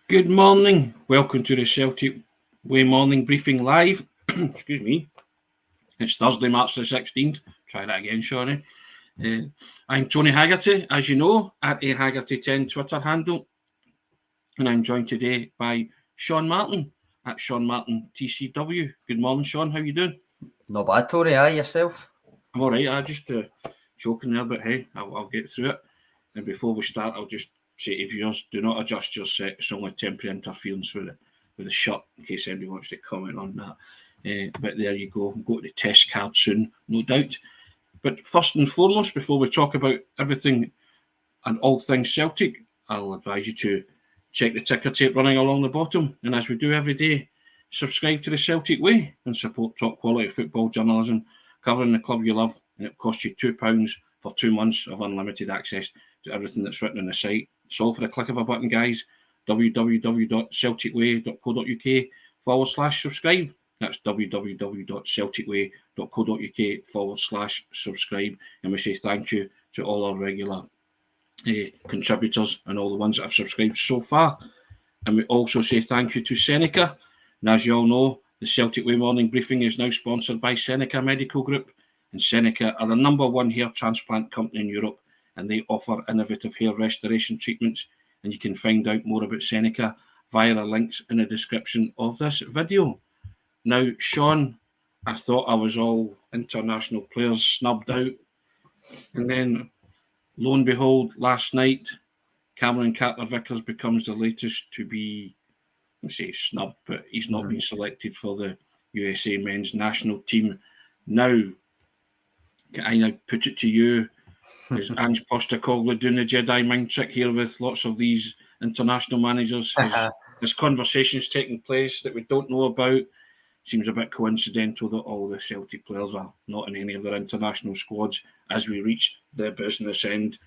Good morning. Welcome to the Celtic Way Morning Briefing Live. Excuse me. It's Thursday, March the 16th. Try that again, Shawnee. I'm Tony Haggerty, as you know, at a Haggerty10 Twitter handle. And I'm joined today by Sean Martin at Sean Martin TCW. Good morning, Sean. How you doing? Not bad, Tony. Yourself? I'm all right. I just joking there, but hey, I'll get through it. And before we start, I'll just say to viewers, do not adjust your set. It's only temporary interference with the shot, in case anybody wants to comment on that. But there you go. Go to the test card soon, no doubt. But first and foremost, before we talk about everything and all things Celtic, I'll advise you to check the ticker tape running along the bottom. And as we do every day, subscribe to the Celtic Way and support top quality football journalism covering the club you love. And it costs you £2 for 2 months of unlimited access to everything that's written on the site. It's all for the click of a button, guys. www.celticway.co.uk/subscribe. That's www.celticway.co.uk/subscribe. And we say thank you to all our regular contributors and all the ones that have subscribed so far. And we also say thank you to SENECA. And as you all know, the Celtic Way Morning Briefing is now sponsored by SENECA Medical Group. And SENECA are the #1 hair transplant company in Europe, and they offer innovative hair restoration treatments. And you can find out more about SENECA via the links in the description of this video. Now, Sean, I thought I was all international players snubbed out. And then, lo and behold, last night, Cameron Carter-Vickers becomes the latest to be, I say snubbed, but he's not been selected for the USA men's national team. Now, I put it to you, is Ange Postecoglou doing the Jedi mind trick here with lots of these international managers? There's conversations taking place that we don't know about. Seems a bit coincidental that all the Celtic players are not in any of their international squads as we reach the business end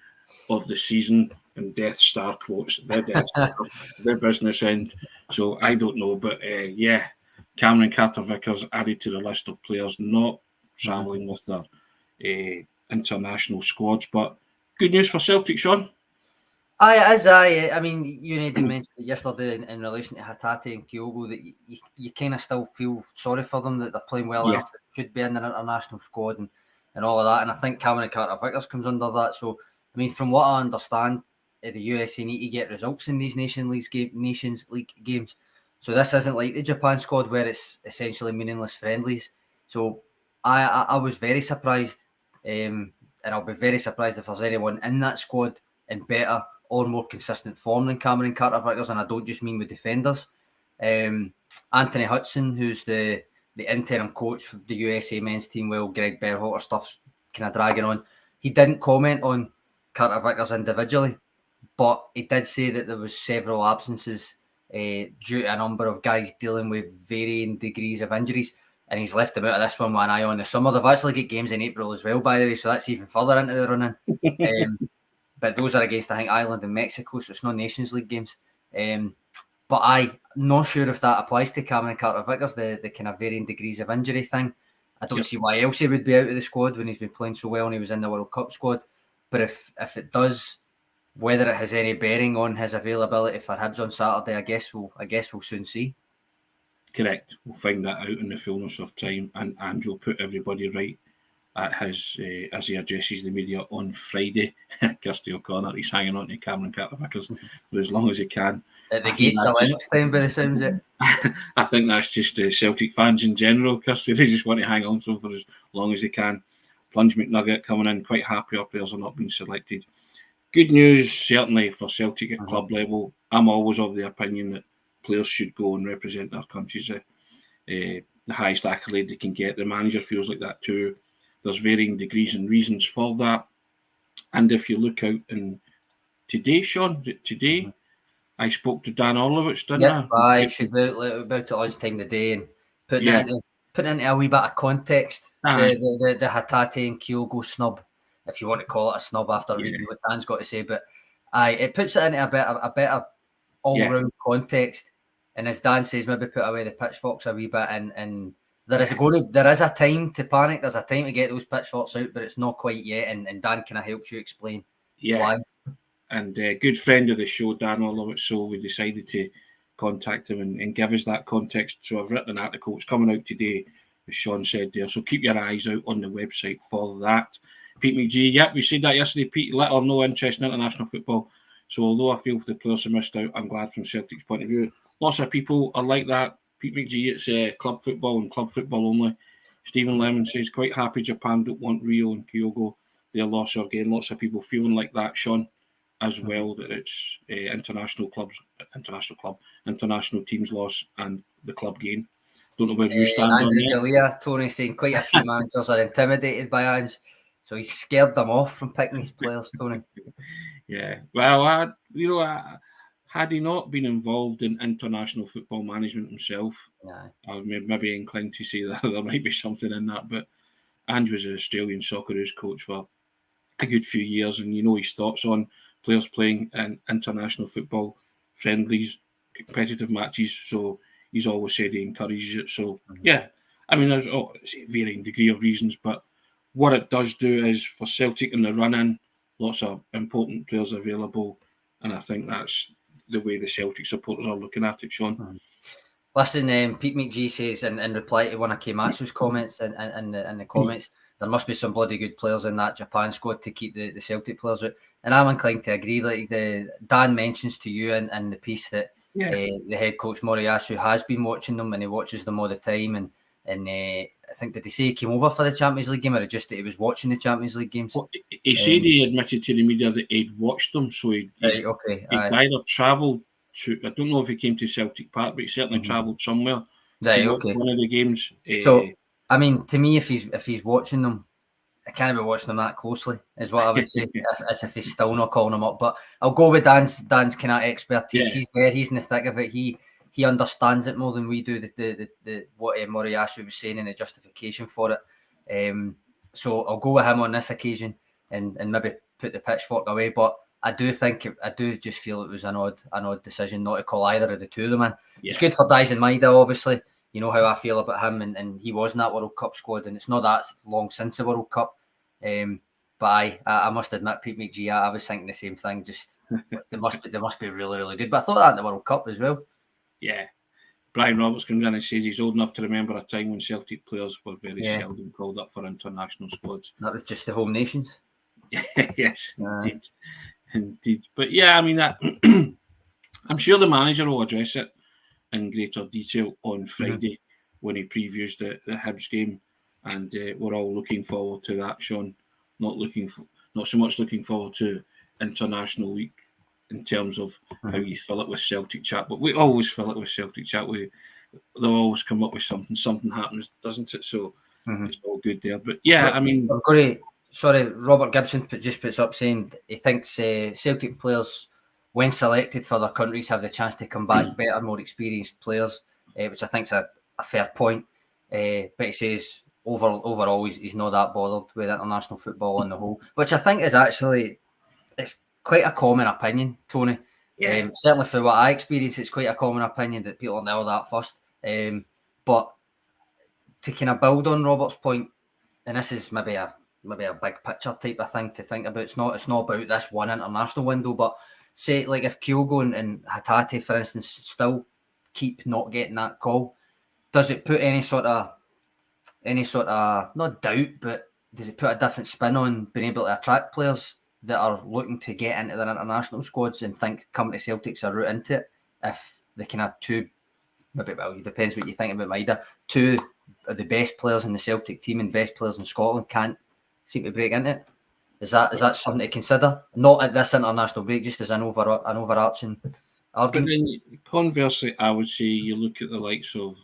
of the season, and Death Star quotes, the business end. So I don't know, but Cameron Carter-Vickers added to the list of players not travelling with their international squads. But good news for Celtic, Sean. I mean, you need to mention yesterday in relation to Hatate and Kyogo that you kind of still feel sorry for them, that they're playing well enough that should be in the international squad and all of that. And I think Cameron Carter-Vickers comes under that. So, I mean, from what I understand, the USA need to get results in these Nations League games. So this isn't like the Japan squad where it's essentially meaningless friendlies. So I was very surprised, and I'll be very surprised if there's anyone in that squad in better or more consistent form than Cameron Carter-Vickers, and I don't just mean with defenders. Anthony Hudson, who's the interim coach of the USA men's team, while Greg Berhalter stuff's kind of dragging on, he didn't comment on Carter-Vickers individually, but he did say that there was several absences due to a number of guys dealing with varying degrees of injuries, and he's left them out of this one with an eye on the summer. They've actually got games in April as well, by the way, so that's even further into the running. But those are against, I think, Ireland and Mexico, so it's not Nations League games. But I'm not sure if that applies to Cameron Carter-Vickers, the kind of varying degrees of injury thing. I don't see why else he would be out of the squad when he's been playing so well and he was in the World Cup squad. But if it does, whether it has any bearing on his availability for Hibs on Saturday, I guess we'll soon see. Correct. We'll find that out in the fullness of time, and Andrew will put everybody right at his as he addresses the media on Friday. Kirsty O'Connor, he's hanging on to Cameron Carter-Vickers for as long as he can. At the gates of Lennox time, by the sounds of it. I think that's just Celtic fans in general, Kirsty. They just want to hang on to him for as long as they can. Plunge McNugget coming in, quite happy our players are not being selected. Good news, certainly, for Celtic at club level. I'm always of the opinion that players should go and represent their countries. The highest accolade they can get. The manager feels like that too. There's varying degrees and reasons for that. And if you look out in today, Sean, today, I spoke to Dan Orlovich, didn't I? I should about at lunchtime today and put into a wee bit of context the Hatate and Kyogo snub, if you want to call it a snub after reading what Dan's got to say. But it puts it into a better all-round context. And as Dan says, maybe put away the pitchforks a wee bit and there is a time to panic. There's a time to get those pitchforks out, but it's not quite yet. And Dan kind of helps you explain why. And a good friend of the show, Dan Orlovich, so we decided to contact him and give us that context. So I've written an article. It's coming out today, as Sean said there. So keep your eyes out on the website for that. Pete McGee, yep, we said that yesterday. Pete, little or no interest in international football. So although I feel for the players who missed out, I'm glad from Celtic's point of view. Lots of people are like that. Pete McGee, it's club football and club football only. Stephen Lemon says, quite happy Japan don't want Rio and Kyogo, their loss or gain. Lots of people feeling like that, Sean, as well, that it's international teams loss and the club gain. Don't know where you stand on Andrew that. Galea, Tony saying quite a few managers are intimidated by Ange, so he's scared them off from picking his players, Tony. Yeah, well, had he not been involved in international football management himself, I would maybe inclined to say that there might be something in that. But Ange was an Australian Socceroos coach for a good few years, and you know his thoughts on players playing in international football, friendlies, competitive matches. So he's always said he encourages it. So yeah, I mean, there's a varying degree of reasons, but what it does do is for Celtic in the run-in, lots of important players available, and I think that's the way the Celtic supporters are looking at it, Sean. Listen, Pete McGee says in reply to one of Keimatsu's comments in the comments, there must be some bloody good players in that Japan squad to keep the Celtic players out. And I'm inclined to agree. Like Dan mentions to you in the piece that the head coach Moriyasu has been watching them and he watches them all the time. And I think, did he say he came over for the Champions League game, or just that he was watching the Champions League games? Well, he said he admitted to the media that he'd watched them, so he'd either travelled to, I don't know if he came to Celtic Park, but he certainly travelled somewhere to watch one of the games. So, I mean, to me, if he's watching them, I can't be watching them that closely, is what I would say, as if he's still not calling them up. But I'll go with Dan's kind of expertise. Yeah. He's there, he's in the thick of it. He understands it more than we do. The what Moriyasu was saying and the justification for it. So I'll go with him on this occasion and maybe put the pitchfork away. But I do just feel it was an odd decision not to call either of the two of them in. Yeah. It's good for Dyson Maida, obviously. You know how I feel about him, and he was in that World Cup squad, and it's not that long since the World Cup. But I must admit, Pete McGee, I was thinking the same thing. Just they must be really, really good. But I thought that in the World Cup as well. Yeah. Brian Roberts comes in and says he's old enough to remember a time when Celtic players were very seldom called up for international squads. That was just the home nations. Yes, indeed. But yeah, I mean, that I'm sure the manager will address it in greater detail on Friday when he previews the Hibs game, and we're all looking forward to that, Sean. Not so much looking forward to International Week in terms of how you fill it with Celtic chat, but we always fill it with Celtic chat. They'll always come up with something happens, doesn't it? So it's all good there. But yeah, I mean, Robert Gibson puts up saying he thinks Celtic players, when selected for their countries, have the chance to come back better, more experienced players, which I think is a fair point. But he says overall he's not that bothered with international football on the whole, which I think is actually it's quite a common opinion, Tony. Yeah. Certainly for what I experience, it's quite a common opinion that people know that first. But to kind of build on Robert's point, and this is maybe a big picture type of thing to think about. It's not about this one international window, but say like if Kyogo and Hatate, for instance, still keep not getting that call, does it put any sort of not doubt, but does it put a different spin on being able to attract players that are looking to get into their international squads and think coming to Celtic's a route into it? If they can have two, maybe, well, it depends what you think about Maida, two of the best players in the Celtic team and best players in Scotland can't seem to break into it. Is that something to consider? Not at this international break, just as an overarching argument. But then conversely, I would say you look at the likes of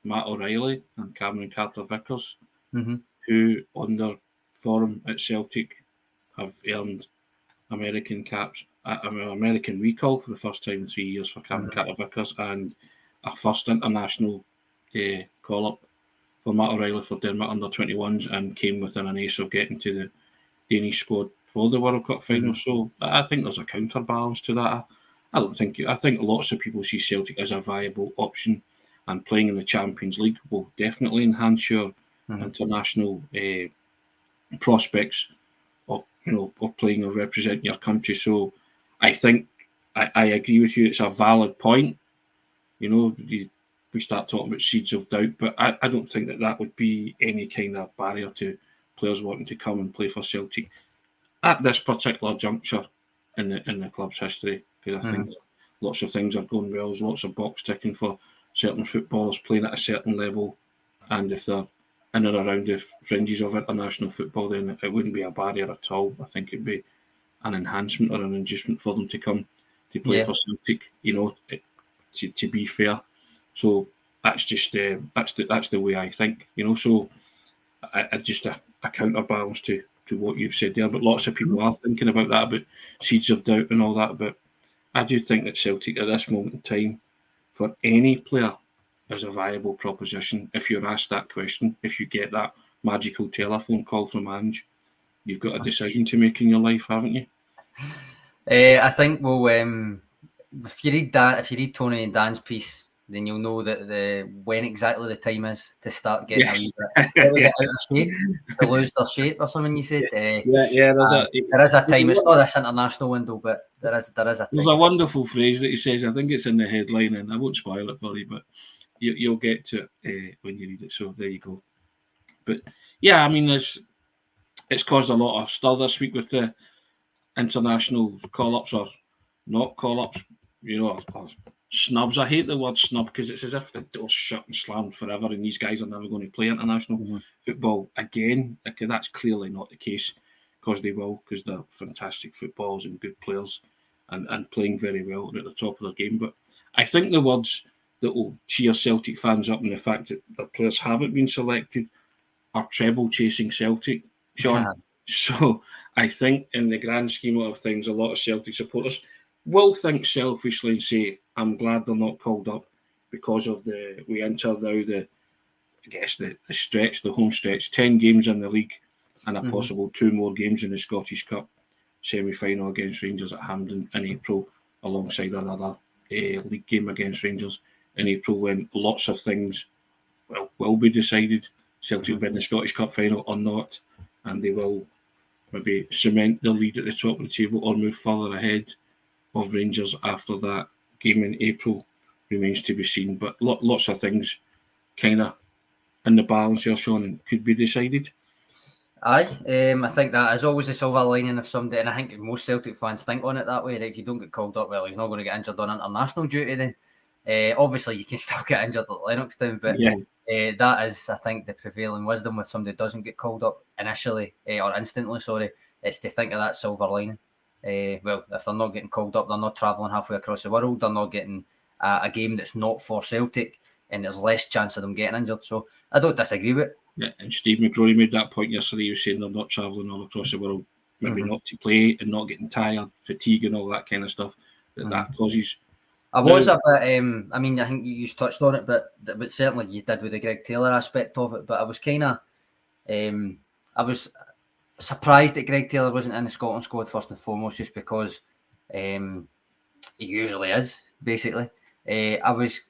Matt O'Reilly and Cameron Carter-Vickers, who on their form at Celtic have earned American caps, American recall for the first time in 3 years for Cameron Carter-Vickers, and a first international call-up for Matt O'Reilly for Denmark under-21s, and came within an ace of getting to the Danish squad for the World Cup final. So I think there's a counterbalance to that. I think lots of people see Celtic as a viable option, and playing in the Champions League will definitely enhance your international prospects of playing or representing your country. So I think I agree with you. It's a valid point, we start talking about seeds of doubt, but I don't think that would be any kind of barrier to players wanting to come and play for Celtic at this particular juncture in the club's history, because I think lots of things are going well. There's lots of box ticking for certain footballers playing at a certain level, and if they're in and around the fringes of international football, then it wouldn't be a barrier at all. I think it'd be an enhancement or an inducement for them to come to play for Celtic. To be fair, so that's just that's the way I think. So I just a counterbalance to what you've said there. But lots of people are thinking about that, about seeds of doubt and all that. But I do think that Celtic at this moment in time, for any player, is a viable proposition. If you're asked that question, if you get that magical telephone call from Ange, you've got a decision to make in your life, haven't you? I think if you read Tony and Dan's piece, then you'll know that when exactly the time is to start getting a wee bit. Was it out of shape? To lose their shape or something you said? There is a time. It's not this international window, but there is a time. There's a wonderful phrase that he says, I think it's in the headline, and I won't spoil it for you, but you'll get to it when you read it. So there you go. But yeah, I mean, it's caused a lot of stir this week with the international call-ups or not call-ups, or snubs. I hate the word snub because it's as if the door's shut and slammed forever and these guys are never going to play international football again. Okay, that's clearly not the case, because they will, because they're fantastic footballers and good players and playing very well at the top of their game. But I think the words that will cheer Celtic fans up and the fact that their players haven't been selected are treble chasing Celtic, Sean. Yeah. So I think in the grand scheme of things, a lot of Celtic supporters will think selfishly and say, I'm glad they're not called up, because of we enter now the stretch, the home stretch, 10 games in the league and a possible 2 more games in the Scottish Cup semi-final against Rangers at Hampden in April, alongside another league game against Rangers in April, when lots of things will be decided. Celtic will be in the Scottish Cup final or not, and they will maybe cement their lead at the top of the table or move further ahead of Rangers after that game in April. Remains to be seen, but lots of things kind of in the balance here, Sean, and could be decided. Aye, I think that is always a silver lining of somebody, and I think most Celtic fans think on it that way. That if you don't get called up, well, he's not going to get injured on international duty then. Obviously, you can still get injured at Lennoxtown, but that is, I think, the prevailing wisdom. If somebody doesn't get called up initially or instantly, it's to think of that silver lining. Well, if they're not getting called up, they're not travelling halfway across the world, they're not getting a game that's not for Celtic, and there's less chance of them getting injured. So I don't disagree with it. Yeah, and Steve McCrory made that point yesterday. He was saying they're not travelling all across the world, maybe not to play and not getting tired, fatigue and all that kind of stuff that causes. I was a bit, I mean, I think you just touched on it, but certainly you did with the Greg Taylor aspect of it, but I was kind of, I was surprised that Greg Taylor wasn't in the Scotland squad first and foremost, just because he usually is, basically. I was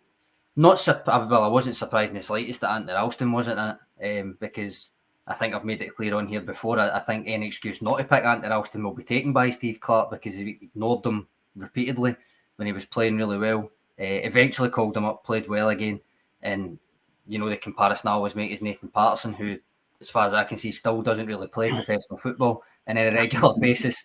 not surprised, well, I wasn't surprised in the slightest that Anthony Ralston wasn't in it, because I think I've made it clear on here before, I think any excuse not to pick Anthony Ralston will be taken by Steve Clarke, because he ignored them repeatedly when he was playing really well. Eventually called him up, played well again, and the comparison I always make is Nathan Patterson, who, as far as I can see, still doesn't really play professional football on a regular basis.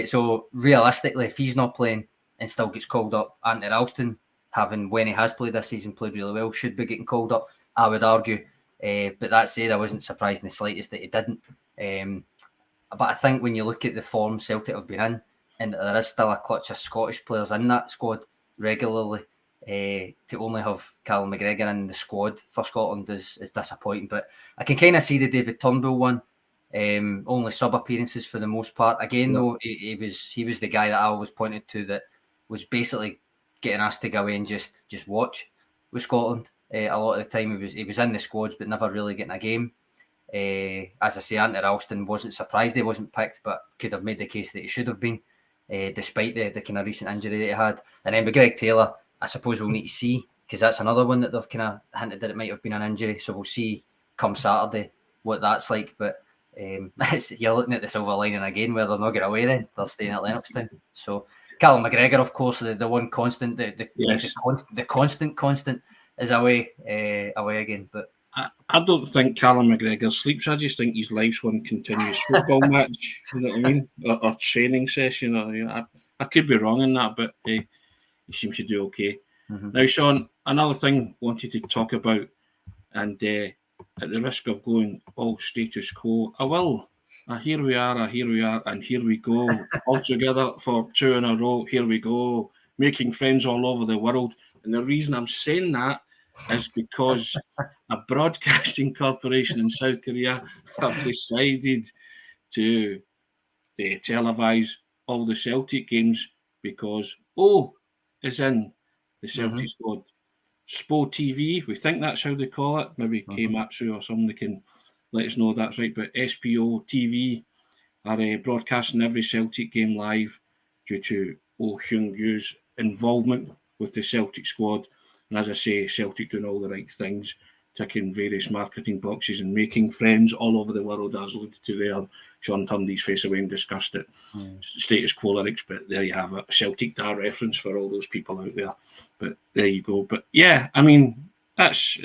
So realistically, if he's not playing and still gets called up, Anthony Ralston, having, when he has played this season, played really well, should be getting called up, I would argue. But that said, I wasn't surprised in the slightest that he didn't. But I think when you look at the form Celtic have been in, and there is still a clutch of Scottish players in that squad regularly, to only have Callum McGregor in the squad for Scotland is disappointing. But I can kind of see the David Turnbull one, only sub-appearances for the most part. Again, though, he was the guy that I always pointed to that was basically getting asked to go away and just watch with Scotland. A lot of the time he was in the squads but never really getting a game. As I say, Anthony Ralston, wasn't surprised he wasn't picked, but could have made the case that he should have been, despite the kind of recent injury that he had. And then with Greg Taylor, I suppose we'll need to see, because that's another one that they've kind of hinted that it might have been an injury. So we'll see come Saturday what that's like. But you're looking at the silver lining again, where they're not getting away then. They're staying at Lennoxtown. So Callum McGregor, of course, the one constant, the constant is away again. But I don't think Callum McGregor sleeps. I just think his life's one continuous football match. You know what I mean? Or training session. Or I could be wrong in that, but he seems to do okay. Now, Sean, another thing I wanted to talk about, and at the risk of going all status quo, I will. Here we are, and here we go. All together for 2 in a row. Here we go. Making friends all over the world. And the reason I'm saying that is because a broadcasting corporation in South Korea have decided to televise all the Celtic games because, is in the Celtic squad. SPO TV, we think that's how they call it. Maybe K-Matsu or somebody can let us know that's right. But SPO TV are broadcasting every Celtic game live due to Oh Hyung-Yu's involvement with the Celtic squad. And as I say, Celtic doing all the right things, ticking various marketing boxes and making friends all over the world, as alluded to there. Sean turned his face away and discussed it. Status quo lyrics, but there you have it. A Celtic Dar reference for all those people out there. But there you go. But yeah, I mean, that's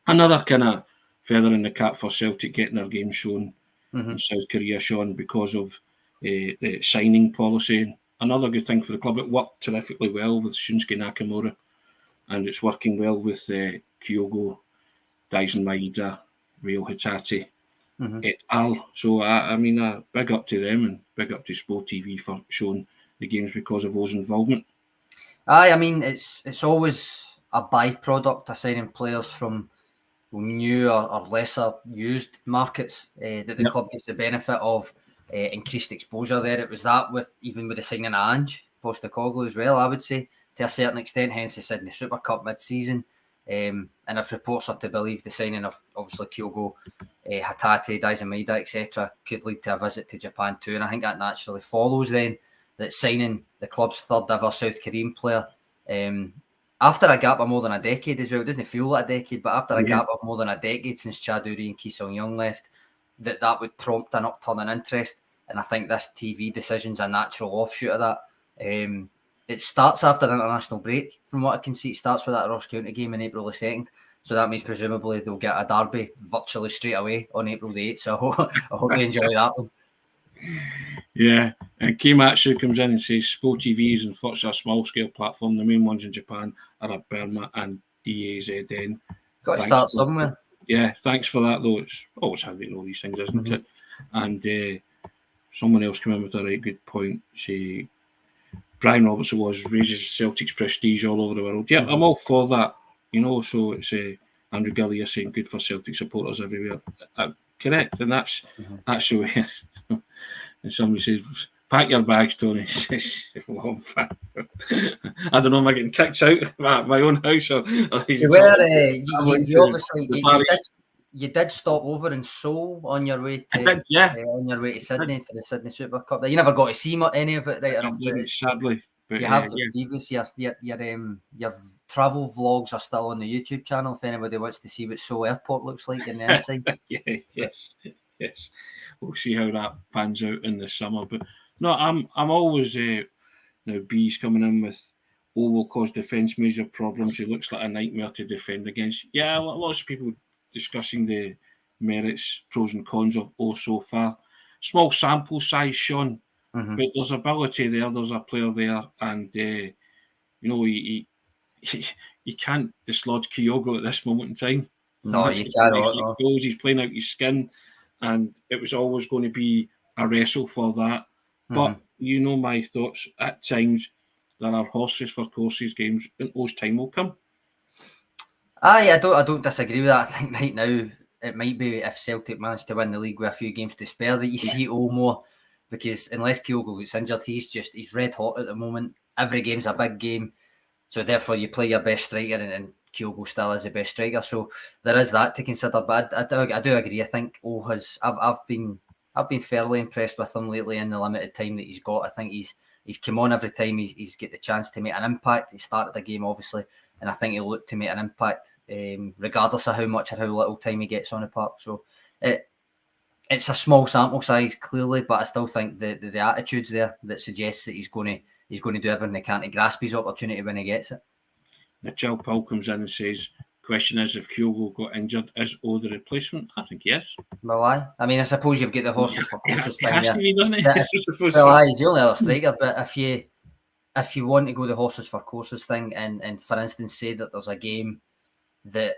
another kind of feather in the cap for Celtic getting their game shown in South Korea, Sean, because of the signing policy. Another good thing for the club. It worked terrifically well with Shunsuke Nakamura, and it's working well with Kyogo, Daisen Maeda, Ryo Hatate, et al. So, I mean, big up to them and big up to Sport TV for showing the games because of those involvement. I mean, it's always a byproduct of signing players from new or lesser used markets that the club gets the benefit of increased exposure there. It was that even with the signing of Ange Postecoglou as well, I would say, to a certain extent, hence the Sydney Super Cup mid-season. And if reports are to believe, the signing of obviously Kyogo, Hatate, Daisen Maeda, etc. could lead to a visit to Japan too. And I think that naturally follows then that signing the club's third ever South Korean player after a gap of more than a decade as well. It doesn't feel like a decade, but after a gap of more than a decade since Chad Uri and Ki Sung-young left, that would prompt an upturn in interest. And I think this TV decision's a natural offshoot of that. It starts after the international break, from what I can see. It starts with that Ross County game in April the 2nd. So that means presumably they'll get a derby virtually straight away on April the 8th. So I hope they enjoy that one. Yeah, and Kimatsu comes in and says Sport TV is unfortunately a small-scale platform. The main ones in Japan are at Burma and DAZN. Got to start somewhere. Yeah, thanks for that, though. It's always handy to know these things, isn't it? And someone else came in with a right good point. Say, Brian Robertson raises Celtic's prestige all over the world. Yeah, I'm all for that. You know, so it's Andrew Gillier saying good for Celtic supporters everywhere. Correct, and that's the way. And somebody says, pack your bags, Tony. I don't know, am I getting kicked out of my own house? You did stop over in Seoul on your way to on your way to Sydney for the Sydney Super Cup. You never got to see any of it, right enough. Sadly. But you have previous your travel vlogs are still on the YouTube channel if anybody wants to see what Seoul Airport looks like in the inside. Yes. We'll see how that pans out in the summer. But no, I'm always now B's coming in with will cause defence major problems. It looks like a nightmare to defend against. Yeah, lots of people discussing the merits, pros and cons of so far. Small sample size, Sean, but there's ability there. There's a player there, and you know you can't dislodge Kyogo at this moment in time. No, you can't. He's playing out his skin. And it was always going to be a wrestle for that. But you know my thoughts. At times, there are horses for courses games, and those time will come. I don't disagree with that. I think right now it might be if Celtic managed to win the league with a few games to spare that you see more, because unless Kyogo gets injured, he's red hot at the moment. Every game's a big game, so therefore you play your best striker and Kyogo still is the best striker, so there is that to consider. But I do agree. I think I've been fairly impressed with him lately in the limited time that he's got. I think he's come on every time he's get the chance to make an impact. He started the game obviously, and I think he'll look to make an impact regardless of how much or how little time he gets on the park. So it's a small sample size clearly, but I still think the attitude's there that suggests that he's going he's going to do everything he can to grasp his opportunity when he gets it. Now, Jill Paul comes in and says, question is, if Kyogo got injured, is O the replacement? I think yes. Well, I mean, I suppose you've got the horses for courses thing there. Be, doesn't it? Well, he's the only other striker, but if you want to go the horses for courses thing, and for instance, say that there's a game that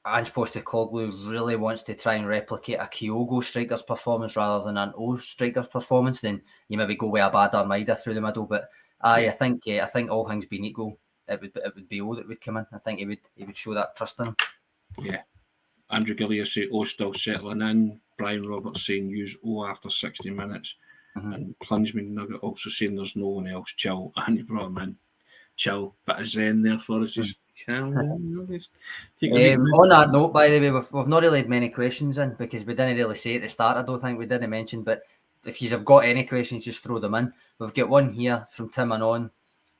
Ange Postecoglou really wants to try and replicate a Kyogo striker's performance rather than an O striker's performance, then you maybe go with a bad Armida through the middle. But I think all things being equal, it would be O that would come in. I think he would show that trust in him. Yeah. Andrew Gillier say O still settling in. Brian Roberts saying use O after 60 minutes. And Plungeman Nugget also saying there's no one else. Chill. And he brought him in. Chill. Bit of zen there for us. Just on that note, by the way, we've not really had many questions in because we didn't really say at the start. I don't think we didn't mention, but if you have got any questions, just throw them in. We've got one here from Tim Anon.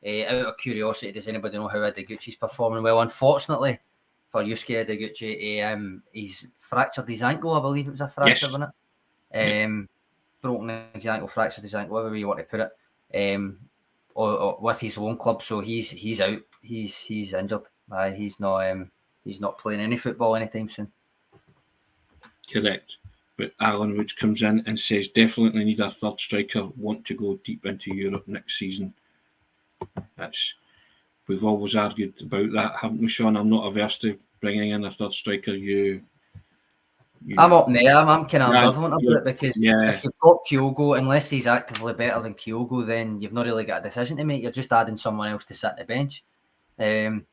Out of curiosity, does anybody know how Ideguchi's performing? Well, unfortunately for Yusuke Ideguchi, he's fractured his ankle. I believe it was a fracture, wasn't it? Broken his ankle, fractured his ankle, whatever you want to put it. Or with his own club, so he's out. He's injured. He's not playing any football anytime soon. Correct. But Alan Woods comes in and says definitely need a third striker. Want to go deep into Europe next season. We've always argued about that, haven't we, Sean? I'm not averse to bringing in a third striker. I'm up there. I'm kind of ambivalent about it because if you've got Kyogo, unless he's actively better than Kyogo, then you've not really got a decision to make. You're just adding someone else to sit on the bench. I'm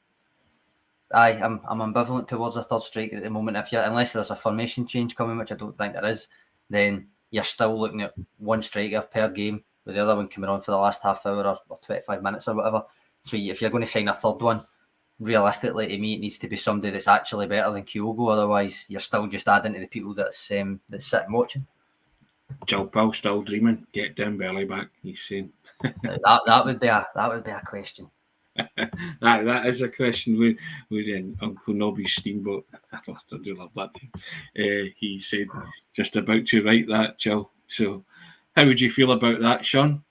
ambivalent towards a third striker at the moment. Unless there's a formation change coming, which I don't think there is, then you're still looking at one striker per game, with the other one coming on for the last half hour or 25 minutes or whatever. So if you're going to sign a third one, realistically, to me, it needs to be somebody that's actually better than Kyogo. Otherwise, you're still just adding to the people that sit and watching. Jill Paul still dreaming. Get Dembele back. He's saying that would be a question. that is a question. We Uncle Nobby's Steamboat. I do love that name. He said just about to write that, Jill. So, how would you feel about that, Sean?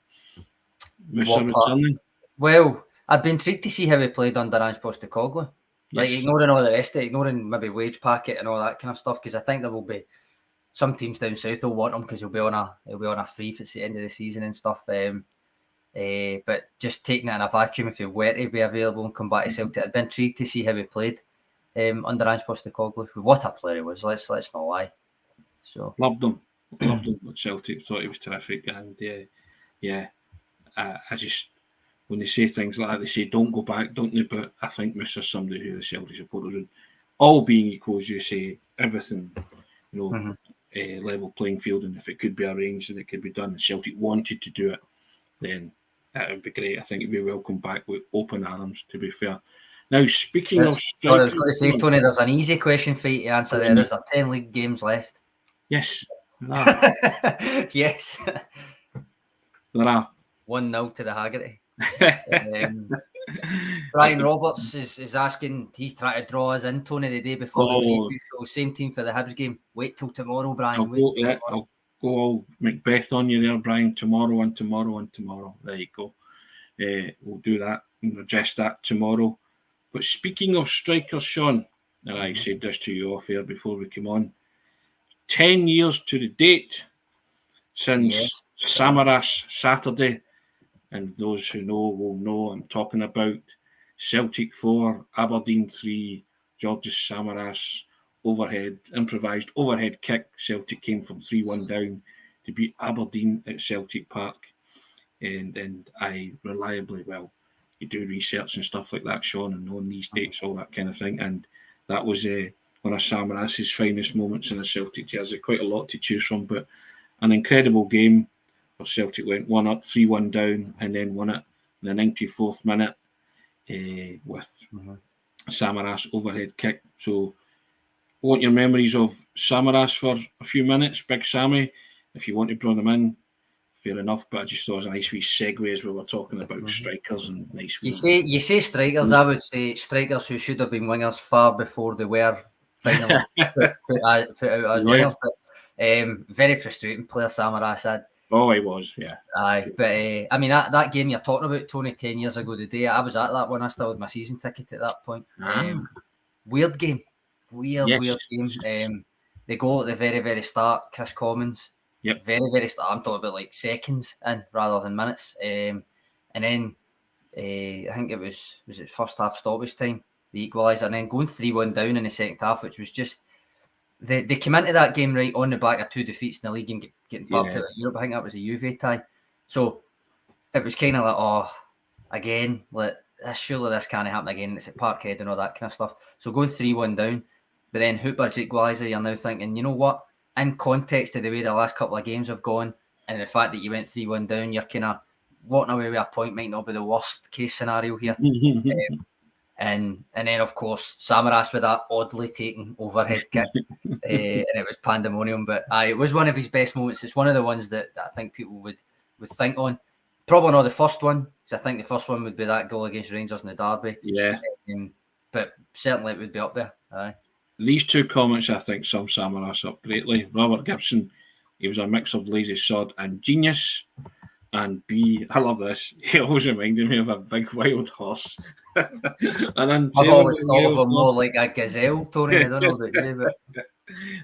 Mr. Returning? Well, I'd be intrigued to see how he played under Ange Postecoglou. Like, ignoring all the rest of it, ignoring maybe wage packet and all that kind of stuff, because I think there will be some teams down south will want him because he'll be on a free for the end of the season and stuff. But just taking it in a vacuum, if he were to be available and come back to Celtic, I'd be intrigued to see how he played under Ange Postecoglou. What a player he was, let's not lie. So loved him at Celtic, thought he was terrific, and I just, when they say things like that, they say don't go back, don't they? But I think Mr. somebody who the Celtic supporters would, all being equal, as you say, everything, level playing field, and if it could be arranged and it could be done, and Celtic wanted to do it, then that would be great. I think it'd be welcome back with open arms, to be fair. Now, speaking of strikers, I was going to say, Tony, there's an easy question for you to answer there. There's 10 league games left. Yes. Yes. There are. 1-0 to the Haggerty. Brian Roberts is asking, he's trying to draw us in, Tony, the day before the preview show. Same team for the Hibs game. Wait till tomorrow, Brian. I'll go all Macbeth on you there, Brian. Tomorrow and tomorrow and tomorrow. There you go. We'll do that and address that tomorrow. But speaking of strikers, Sean, and I said this to you off air before we came on, 10 years to the date since Samaras Saturday, and those who know will know I'm talking about Celtic 4, Aberdeen 3, Georges Samaras improvised overhead kick. Celtic came from 3-1 down to beat Aberdeen at Celtic Park, and I reliably, you do research and stuff like that, Sean, and knowing these dates, all that kind of thing, and that was one of Samaras's finest moments in a Celtic jersey. Quite a lot to choose from, but an incredible game where Celtic went 1-up, 3-1 down, and then won it in the 94th minute with Samaras overhead kick. So I want your memories of Samaras for a few minutes. Big Sammy, if you want to bring them in, fair enough, but I just thought it was a nice wee segue as we were talking about strikers and nice. You say strikers, I would say strikers who should have been wingers far before they were finally put out as wingers. But very frustrating player, Samaras. Oh, he was, yeah. Aye, but I mean that game you're talking about, Tony, 10 years ago today, I was at that one. I still had my season ticket at that point. Weird game. Weird game. They go at the very, very start, Chris Commons. Yep. Very, very start. I'm talking about like seconds in rather than minutes. And then I think it was it first half stoppage time, the equaliser, and then going 3-1 down in the second half, which was just they came into that game right on the back of 2 defeats in the league and getting bumped out of Europe. I think that was a Juve tie. So it was kind of like, oh, again, like surely this can't happen again. It's at Parkhead and all that kind of stuff. So going 3-1 down, but then Hooper's equaliser, you're now thinking, you know what? In context of the way the last couple of games have gone, and the fact that you went 3-1 down, you're kind of walking away with a point might not be the worst case scenario here. And then, of course, Samaras with that oddly taken overhead kick, and it was pandemonium. But it was one of his best moments. It's one of the ones that I think people would think on. Probably not the first one, because I think the first one would be that goal against Rangers in the derby. Yeah. But certainly it would be up there. Aye. These two comments, I think, sum Samaras up greatly. Robert Gibson, he was a mix of lazy sod and genius. And B, I love this, he always reminded me of a big wild horse. And then I've always thought of him more like a gazelle, Tony. I don't know about you,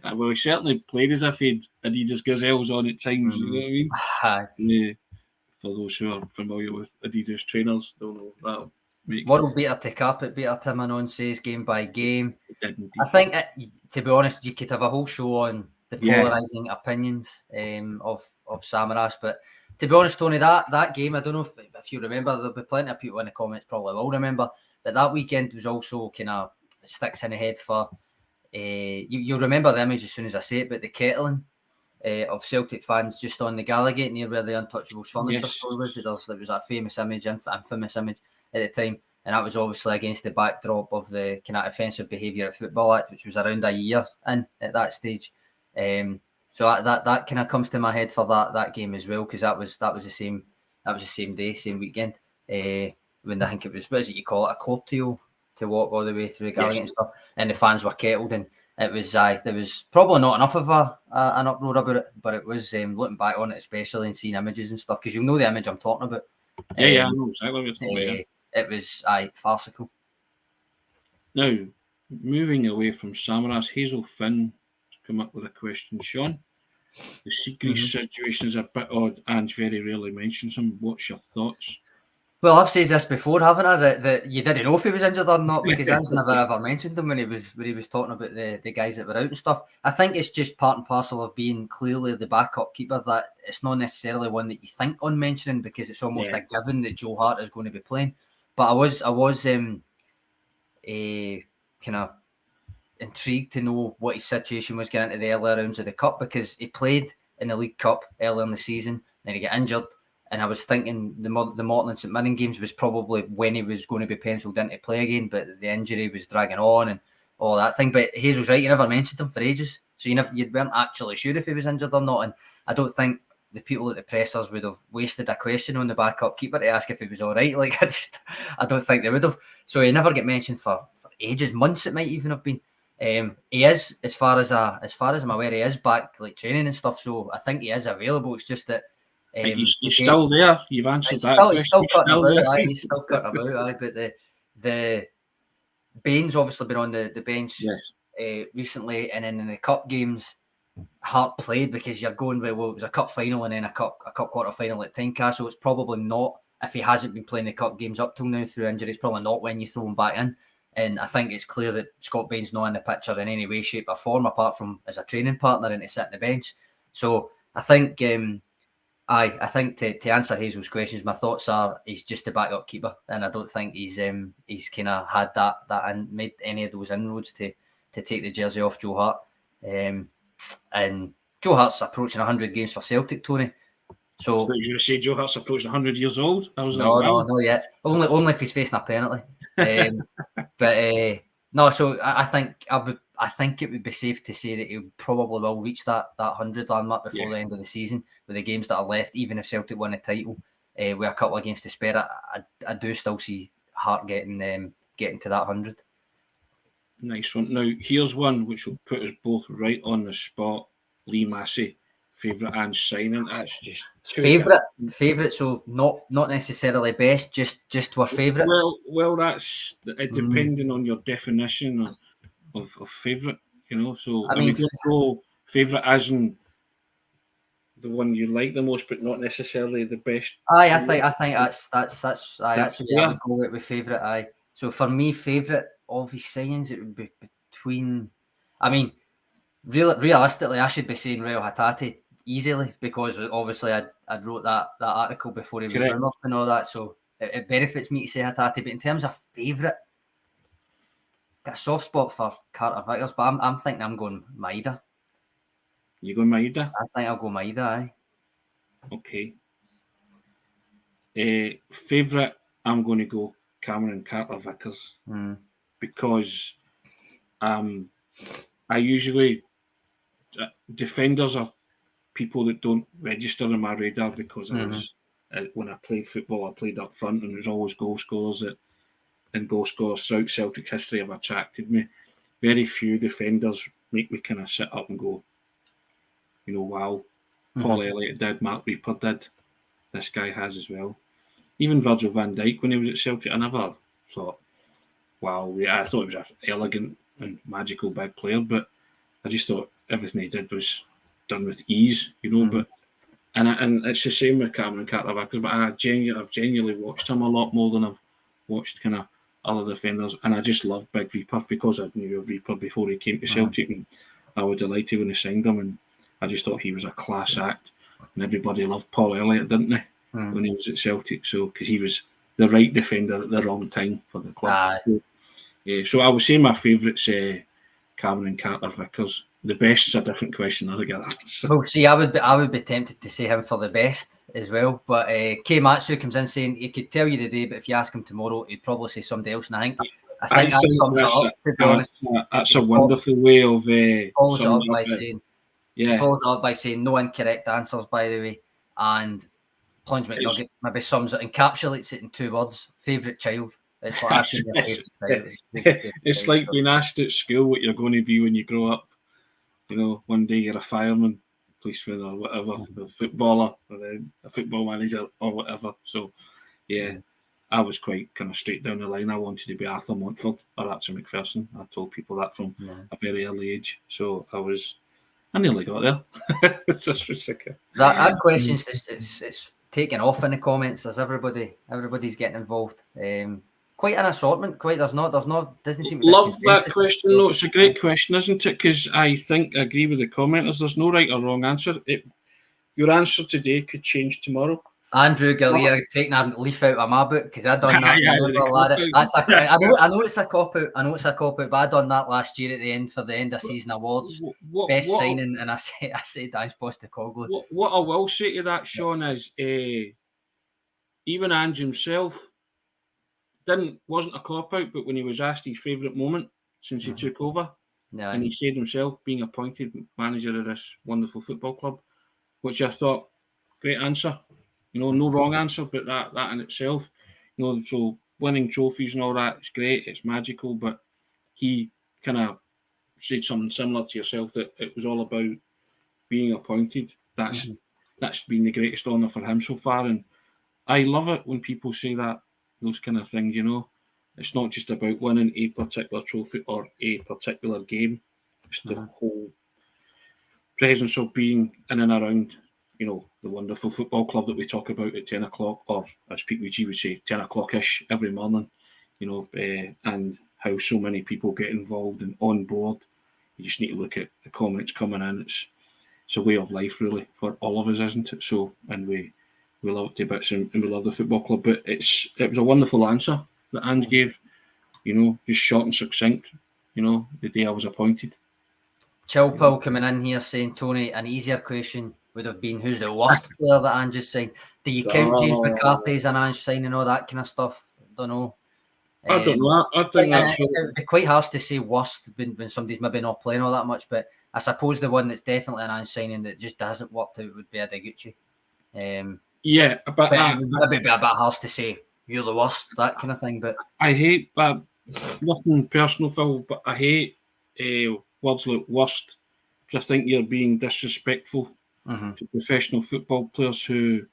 but well, he certainly played as if he'd Adidas gazelles on at times. You know what I mean? Yeah. For those who are familiar with Adidas trainers, don't know that. World beater to carpet beater, Tim Anon says, game by game. I think, to be honest, you could have a whole show on the polarising opinions of Samaras, but to be honest, Tony, that game, I don't know if you remember, there'll be plenty of people in the comments probably will remember, but that weekend was also kind of sticks in the head for, you'll remember the image as soon as I say it, but the kettling of Celtic fans just on the Gallagate near where the Untouchables furniture store was. There was that famous image, infamous image at the time, and that was obviously against the backdrop of the kind of offensive behaviour at Football Act, which was around a year in at that stage. So that kind of comes to my head for that game as well, because that was the same day, same weekend. When I think it was, what is it you call it, a corteo to walk all the way through the Gallagate and stuff, and the fans were kettled, and it was there was probably not enough of an uproar about it, but it was looking back on it, especially and seeing images and stuff, because you'll know the image I'm talking about. I know exactly what you're talking about. It was farcical. Now, moving away from Samaras, Hazel Finn come up with a question, Sean. The Seagrease situation is a bit odd and very rarely mentions him. What's your thoughts? Well, I've said this before, haven't I? That you didn't know if he was injured or not, because Anne's never ever mentioned him when he was talking about the guys that were out and stuff. I think it's just part and parcel of being clearly the backup keeper, that it's not necessarily one that you think on mentioning, because it's almost a given that Joe Hart is going to be playing. But I was kind of intrigued to know what his situation was getting into the earlier rounds of the Cup, because he played in the League Cup earlier in the season, then he got injured, and I was thinking the Morton and St Mirren games was probably when he was going to be penciled in to play again, but the injury was dragging on and all that thing. But Hazel's right, you never mentioned him for ages, so you weren't actually sure if he was injured or not, and I don't think the people at the pressers would have wasted a question on the backup keeper to ask if he was all right. Like, I don't think they would have. So he never get mentioned for ages, months it might even have been. He is, as far as I'm aware, he is back like training and stuff. So I think he is available. It's just that he's still there. You've answered that. He's still cutting about. He's still cutting about. But the Bain's obviously been on the bench recently, and then in the cup games, Hart played, because you're going with, well, it was a cup final and then a cup quarter final at Tynecastle. It's probably not, if he hasn't been playing the cup games up till now through injury, it's probably not when you throw him back in. And I think it's clear that Scott Bain's not in the picture in any way, shape or form, apart from as a training partner and to sit on the bench. So I think I think to answer Hazel's questions, my thoughts are he's just a backup keeper, and I don't think he's kind of had that and made any of those inroads to take the jersey off Joe Hart. And Joe Hart's approaching 100 games for Celtic, Tony. So you're going to say Joe Hart's approaching 100 years old? No, yet. Only if he's facing a penalty. No. So I think it would be safe to say that he probably will reach that 100 landmark before the end of the season, with the games that are left. Even if Celtic win a title with a couple of games to spare, I do still see Hart getting to that 100. Nice one. Now, here's one which will put us both right on the spot. Lee Massey, favourite Ange signing. That's just favourite. So not necessarily best. Just our favourite. Well, that's depending on your definition of favourite. You know, so I mean, don't go favourite as in the one you like the most, but not necessarily the best. I think that's the way I would go with favourite. Aye. So for me, favourite of his signings, it would be between. I mean, realistically, I should be saying Real Hatate easily, because obviously I wrote that article before he was rumoured and all that, so it benefits me to say Hatate. But in terms of favourite, got a soft spot for Carter-Vickers, but I'm thinking I'm going Maeda. You going Maeda? I think I'll go Maeda. Aye. Okay. Favourite, I'm going to go Cameron Carter-Vickers because I usually defenders are people that don't register on my radar, because I was when I played football, I played up front, and there's always goal scorers throughout Celtic history have attracted me. Very few defenders make me kind of sit up and go, you know, wow. Paul Elliott did, Mark Reaper did, this guy has as well. Even Virgil van Dijk, when he was at Celtic, I never thought, wow, I thought he was an elegant and magical big player, but I just thought everything he did was done with ease, you know. But and it's the same with Cameron Carter-Vickers, but I've genuinely watched him a lot more than I've watched kind of other defenders, and I just loved Big Reaper because I knew of Reaper before he came to Celtic, and I was delighted when they signed him, and I just thought he was a class act, and everybody loved Paul Elliott, didn't they, when he was at Celtic? So because he was the right defender at the wrong time for the club. So I would say my favourite's Cameron Carter-Vickers. The best's a different question altogether. So. Well, see, I would be tempted to say him for the best as well, but K Matsu comes in saying he could tell you today, but if you ask him tomorrow, he'd probably say somebody else. And I think that sums it up. To be honest, that's a wonderful way of follows it up by saying no incorrect answers, by the way, and Plunge McNugget maybe encapsulates it in 2 words: favourite child. It's like it's like being asked at school what you're going to be when you grow up. You know, one day you're a fireman, policeman, or whatever, a footballer, or then a football manager, or whatever. So, I was quite kind of straight down the line. I wanted to be Arthur Montford or Archie McPherson. I told people that from a very early age. So I nearly got there. It's just ridiculous. That question's it's taking off in the comments. There's everybody's getting involved. Quite an assortment. Doesn't seem to be love that question. No, it's a great question, isn't it? Because I agree with the commenters. There's no right or wrong answer. Your answer today could change tomorrow. Andrew Gallia taking a leaf out of my book, because I done that. I know it's a cop out. But I done that last year at the end for the end of season awards, best signing, and I said Ange Postecoglou. What I will say to that, Sean, is even Ange himself wasn't a cop out, but when he was asked his favourite moment since he took over, and he said himself being appointed manager of this wonderful football club, which I thought great answer. You know, no wrong answer, but that in itself, you know, so winning trophies and all that, it's great, it's magical, but he kind of said something similar to yourself, that it was all about being appointed. That's been the greatest honour for him so far, and I love it when people say that, those kind of things, you know. It's not just about winning a particular trophy or a particular game. It's the whole presence of being in and around, you know, the wonderful football club that we talk about at 10 o'clock, or as Pete G would say, 10 o'clock-ish every morning, you know, and how so many people get involved and on board. You just need to look at the comments coming in. It's a way of life, really, for all of us, isn't it? So, and we love it to bits, and we love the football club, but it was a wonderful answer that Ange gave, you know, just short and succinct, you know, the day I was appointed. Chilpal coming in here saying, Tony, an easier question would have been, who's the worst player that Ange has signed? Do you count James McCarthy as an Ange signing, all that kind of stuff? Don't know. I don't know. I think it would be quite harsh to say worst when somebody's maybe not playing all that much, but I suppose the one that's definitely an Ange signing that just hasn't worked out would be Adiguchi. Yeah, but it would be a bit harsh to say you're the worst, that kind of thing. But I hate nothing personal, Phil, but I hate words like worst, because I think you're being disrespectful to professional football players who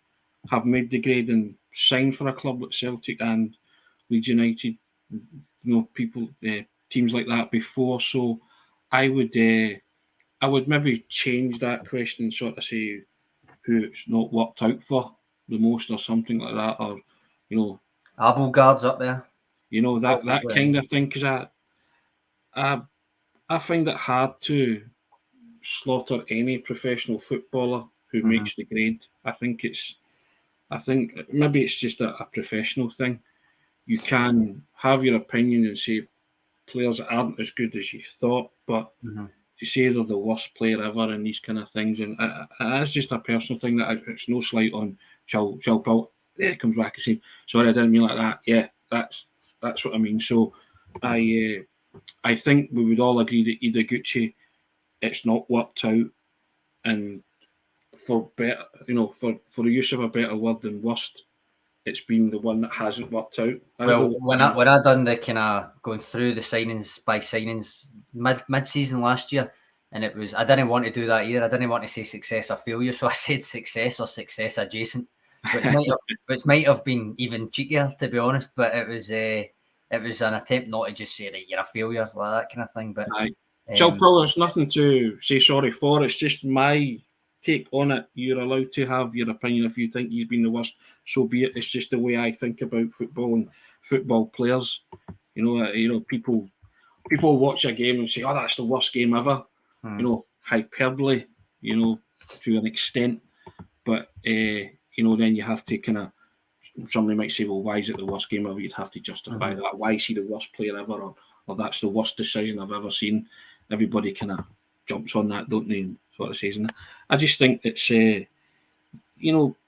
have made the grade and signed for a club like Celtic and Leeds United, people, teams like that before. So I would maybe change that question and sort of say who it's not worked out for the most or something like that, or Abelgard's up there. That kind of thing, because I find it hard to slaughter any professional footballer who makes the grade. I think maybe it's just a professional thing. You can have your opinion and say players aren't as good as you thought, but to say they're the worst player ever and these kind of things, and that's just a personal thing. That it's no slight on Shall Paul. It comes back and say, sorry, I didn't mean like that. Yeah, that's what I mean. So I think we would all agree that Ideguchi, it's not worked out, and for better, for the use of a better word than worst, it's been the one that hasn't worked out. Well, when I done the kind of going through the signings by signings mid-season last year, and it was, I didn't want to do that either. I didn't want to say success or failure, so I said success or success adjacent, which might have been even cheekier, to be honest. But it was an attempt not to just say that you're a failure, like that kind of thing. But Paul, there's nothing to say sorry for. It's just my take on it. You're allowed to have your opinion. If you think you've been the worst, so be it. It's just the way I think about football and football players. People watch a game and say, "Oh, that's the worst game ever." Hyperbole, to an extent. But then you have to kind of. Somebody might say, "Well, why is it the worst game ever?" You'd have to justify that. Why is he the worst player ever, or that's the worst decision I've ever seen? Everybody kind of jumps on that, don't they? And sort of says, and I just think it's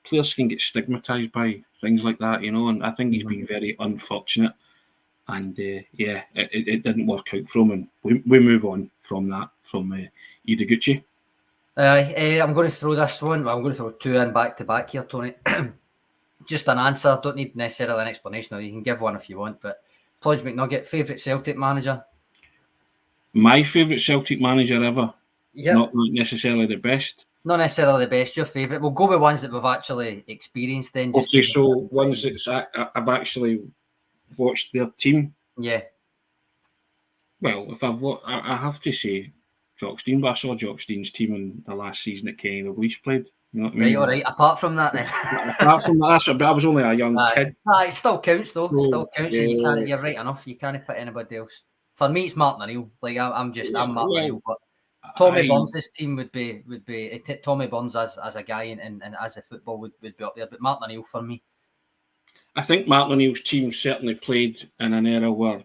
players can get stigmatized by things like that, and I think he's been very unfortunate, and it didn't work out for him, and we move on from that, from Ideguchi. I'm going to throw this one. I'm going to throw two in back to back here, Tony. Just an answer. Don't need necessarily an explanation, or you can give one if you want. But Podge McNugget, favourite Celtic manager? My favourite Celtic manager ever. Yep. Not necessarily the best. Not necessarily the best. Your favourite? We'll go with ones that we've actually experienced. Then, okay. So ones that I've actually watched their team. Yeah. Well, if I have to say Jock Stein, but I saw Jock Stein's team in the last season that Kenny Dalglish played. You know what I mean? Right, all right. Apart from that, then. Apart from that, but I was only a young kid. It still counts, though. Still counts, and you can't. You're right enough. You can't put anybody else. For me, it's Martin O'Neill. Like I'm Martin O'Neill, but Tommy Burns' team would be Tommy Burns as a guy and as a football would be up there. But Martin O'Neill for me. I think Martin O'Neill's team certainly played in an era where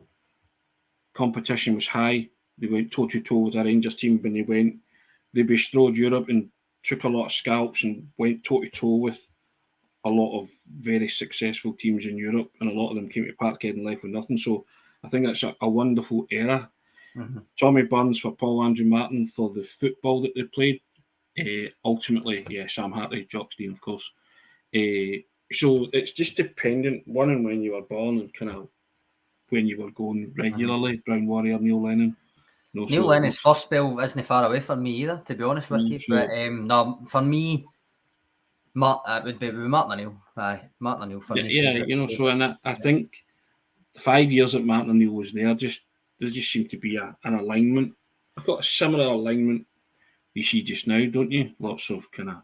competition was high. They went toe-to-toe with a Rangers team when they bestrode Europe and took a lot of scalps and went toe-to-toe with a lot of very successful teams in Europe, and a lot of them came to Parkhead and left with nothing. So I think that's a wonderful era. Tommy Burns for Paul Andrew Martin for the football that they played. Ultimately, Sam Hartley, Jock Stein, of course. So it's just dependent, one, on when you were born and kind of when you were going regularly. Brown Warrior, Neil Lennon. Neil Lennon's first spell isn't far away for me either, to be honest with you. Sure. But no, for me, it would be Martin O'Neill. Aye, Martin O'Neill for me. Yeah, so and I think 5 years that Martin O'Neill was there, there just seemed to be an alignment. I've got a similar alignment you see just now, don't you? Lots of kind of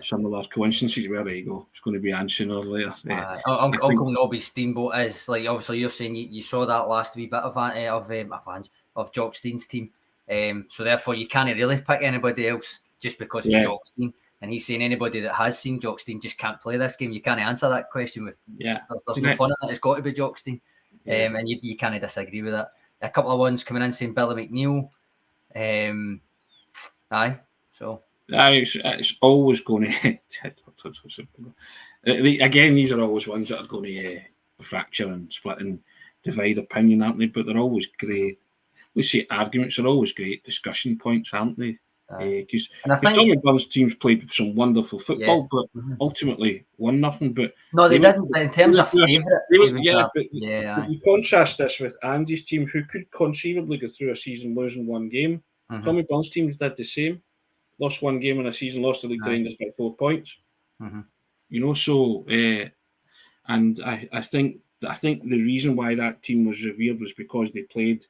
similar coincidences. Well, there you go. It's going to be answering or later. Uncle Nobby's Steamboat is like, obviously you're saying you saw that last wee bit of Jock Stein's team. So therefore you can't really pick anybody else just because it's Jock Stein. And he's saying anybody that has seen Jock Stein just can't play this game. You can't answer that question with there's no fun in it. It's got to be Jock Stein. And you can't disagree with that. A couple of ones coming in saying Billy McNeil. It's always going to again, these are always ones that are going to fracture and split and divide opinion, aren't they? But they're always great. We say arguments are always great discussion points, aren't they? Because Tommy Burns' teams played some wonderful football, but ultimately won nothing. But no, they didn't. In terms of favourite, but you contrast this with Andy's team, who could conceivably go through a season losing one game. Tommy Burns' teams did the same. lost one game in a season, lost the league to Rangers by 4 points. Mm-hmm. You know, so and I think the reason why that team was revered was because they played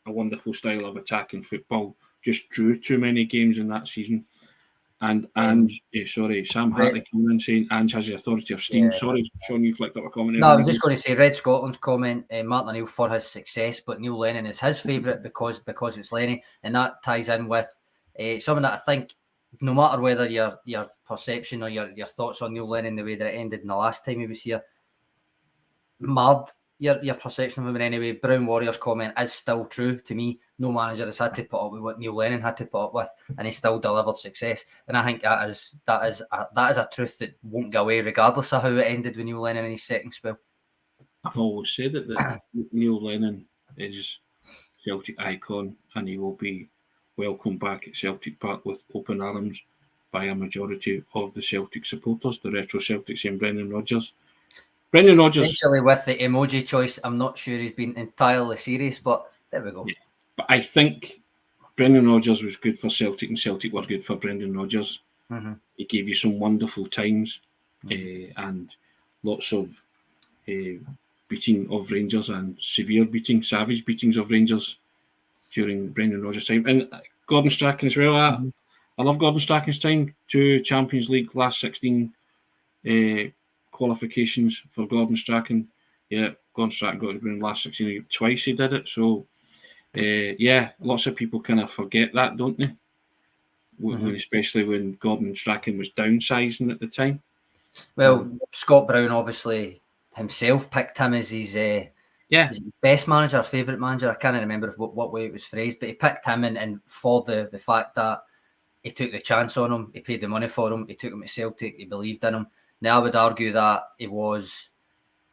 a wonderful style of attacking football, just drew too many games in that season. And Sam Hartley coming in saying Ange has the authority of steam. Sorry, Sean, you flicked up a comment. No, I was just going to say Red Scotland's comment, Martin O'Neill for his success, but Neil Lennon is his favourite because it's Lenny, and that ties in with something that I think, no matter whether your perception or your thoughts on Neil Lennon, the way that it ended in the last time he was here, marred your perception of him in any way. Brown Warriors comment is still true to me. No manager has had to put up with what Neil Lennon had to put up with, and he still delivered success. And I think that is a truth that won't go away, regardless of how it ended with Neil Lennon in his second spell. I've always said it that Neil Lennon is Celtic icon, and he will be welcomed back at Celtic Park with open arms by a majority of the Celtic supporters. The retro Celtics and Brendan Rodgers. Essentially, with the emoji choice, I'm not sure he's been entirely serious, but there we go. Yeah. But I think Brendan Rodgers was good for Celtic, and Celtic were good for Brendan Rodgers. Mm-hmm. He gave you some wonderful times and lots of beating of Rangers and severe beating, savage beatings of Rangers during Brendan Rodgers' time. And Gordon Strachan as well. I love Gordon Strachan's time. 2 Champions League last 16 qualifications for Gordon Strachan. Yeah, Gordon Strachan got to win last 16 twice. He did it. So, lots of people kind of forget that, don't they? Especially when Gordon Strachan was downsizing at the time. Well, Scott Brown obviously himself picked him as his best manager, favourite manager. I can't remember what way it was phrased, but he picked him and for the fact that he took the chance on him, he paid the money for him, he took him to Celtic, he believed in him. Now, I would argue that it was,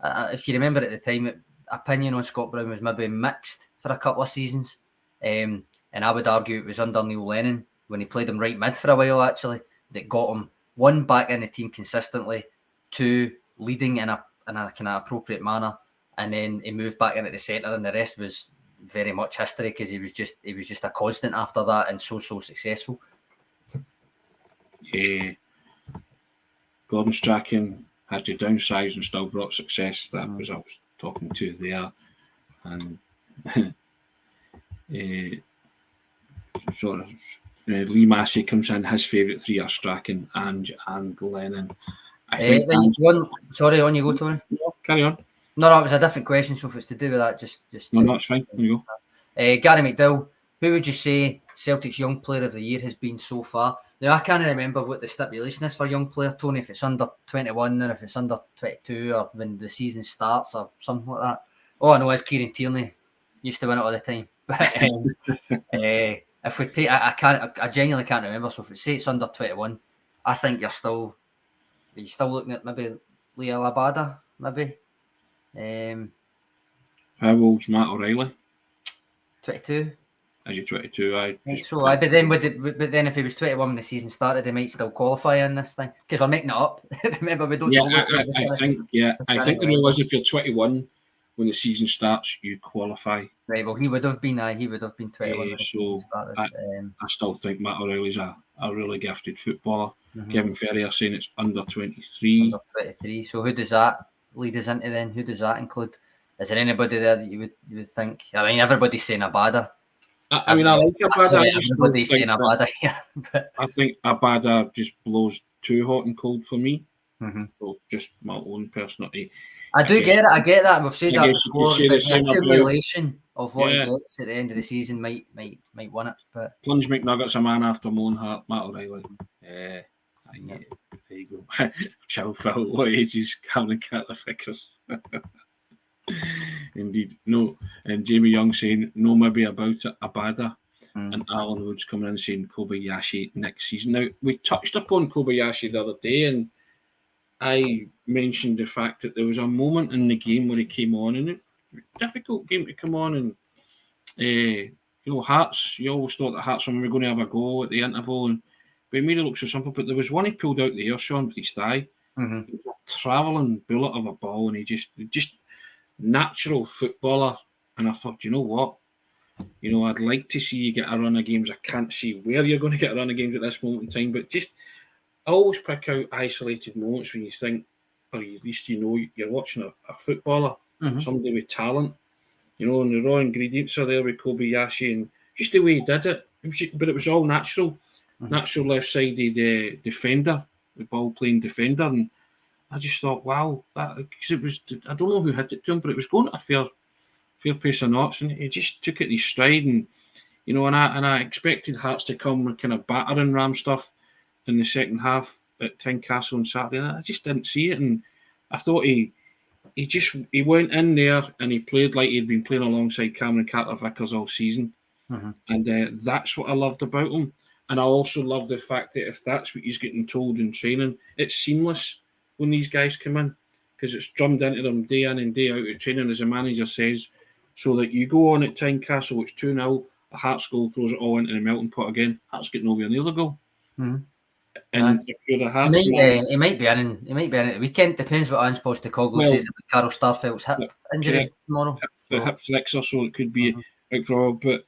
if you remember at the time, opinion on Scott Brown was maybe mixed for a couple of seasons. And I would argue it was under Neil Lennon, when he played him right mid for a while, actually, that got him, 1, back in the team consistently, 2, leading in a kind of appropriate manner, and then he moved back into the centre, and the rest was very much history, because he was just a constant after that, and so successful. Gordon Strachan had to downsize and still brought success. That was I was talking to there, and Lee Massey comes in. His favourite 3 are Strachan, and Lennon. I think. Sorry, on you go, Tony. No, carry on. No, it was a different question. So if it's to do with that, just no, it's fine. There you go. Gary McDowell, who would you say Celtic's Young Player of the Year has been so far? Now, I can't remember what the stipulation is for young player, Tony, if it's under 21 or if it's under 22 or when the season starts or something like that. All I know is Kieran Tierney used to win it all the time. But if we take, I genuinely can't remember. So if we say it's under 21, I think you're still looking at maybe Leo Labada, maybe. How old's Matt O'Reilly? 22. Are you 22? I think so. But then if he was 21 when the season started, he might still qualify in this thing, because we're making it up. Remember, we don't. I think the rule is if you're 21 when the season starts, you qualify. Right. Well, he would have been 21 when the season started. I still think Matt O'Reilly's a really gifted footballer. Kevin Ferry are saying it's under 23. Under 23. So who does that lead us into then? Who does that include? Is there anybody there that you would think? I mean, everybody's saying Abada. I like Abada. Everybody's saying Abada here. I think Abada just blows too hot and cold for me. So just my own personality. I get it. I get that. And we've said that before. But the accumulation of what he gets at the end of the season might win it. But Plunge McNuggets, a man after my own heart, Matt O'Reilly. There you go. Chow Phil, what age is Cameron Carter-Vickers? Indeed, no. And Jamie Young saying no, maybe about it, Abada, and Alan Woods coming in saying Kobayashi next season. Now, we touched upon Kobayashi the other day, and I mentioned the fact that there was a moment in the game where he came on, and it was a difficult game to come on, and Hearts. You always thought that Hearts were going to have a go at the interval, but he made it look so simple. But there was one he pulled out there, Sean, with his thigh. It was a travelling bullet of a ball, and he just natural footballer. And I thought, you know what? You know, I'd like to see you get a run of games. I can't see where you're going to get a run of games at this moment in time, but just I always pick out isolated moments when you think, or at least you know you're watching a footballer, somebody with talent. You know, and the raw ingredients are there with Kobayashi, and just the way he did it. But it was all natural. Natural left-sided defender, the ball-playing defender, and I just thought, wow, because it was, I don't know who hit it to him, but it was going at a fair pace of knots, and he just took it in stride, and you know, and I expected Hearts to come with kind of battering Ram stuff in the second half at Tynecastle on Saturday, and I just didn't see it, and I thought he went in there and he played like he'd been playing alongside Cameron Carter-Vickers all season, and that's what I loved about him. And I also love the fact that if that's what he's getting told in training, it's seamless when these guys come in, because it's drummed into them day in and day out at training, as the manager says, so that you go on at Tynecastle, it's 2-0, a Hearts goal throws it all into the melting pot again. Hearts get nowhere near the goal. And if you're the Hearts, he might be in at the weekend. Depends what Ange Postecoglou says about Carol Starfelt's hip injury tomorrow. The hip flexor, so it could be out for a while. But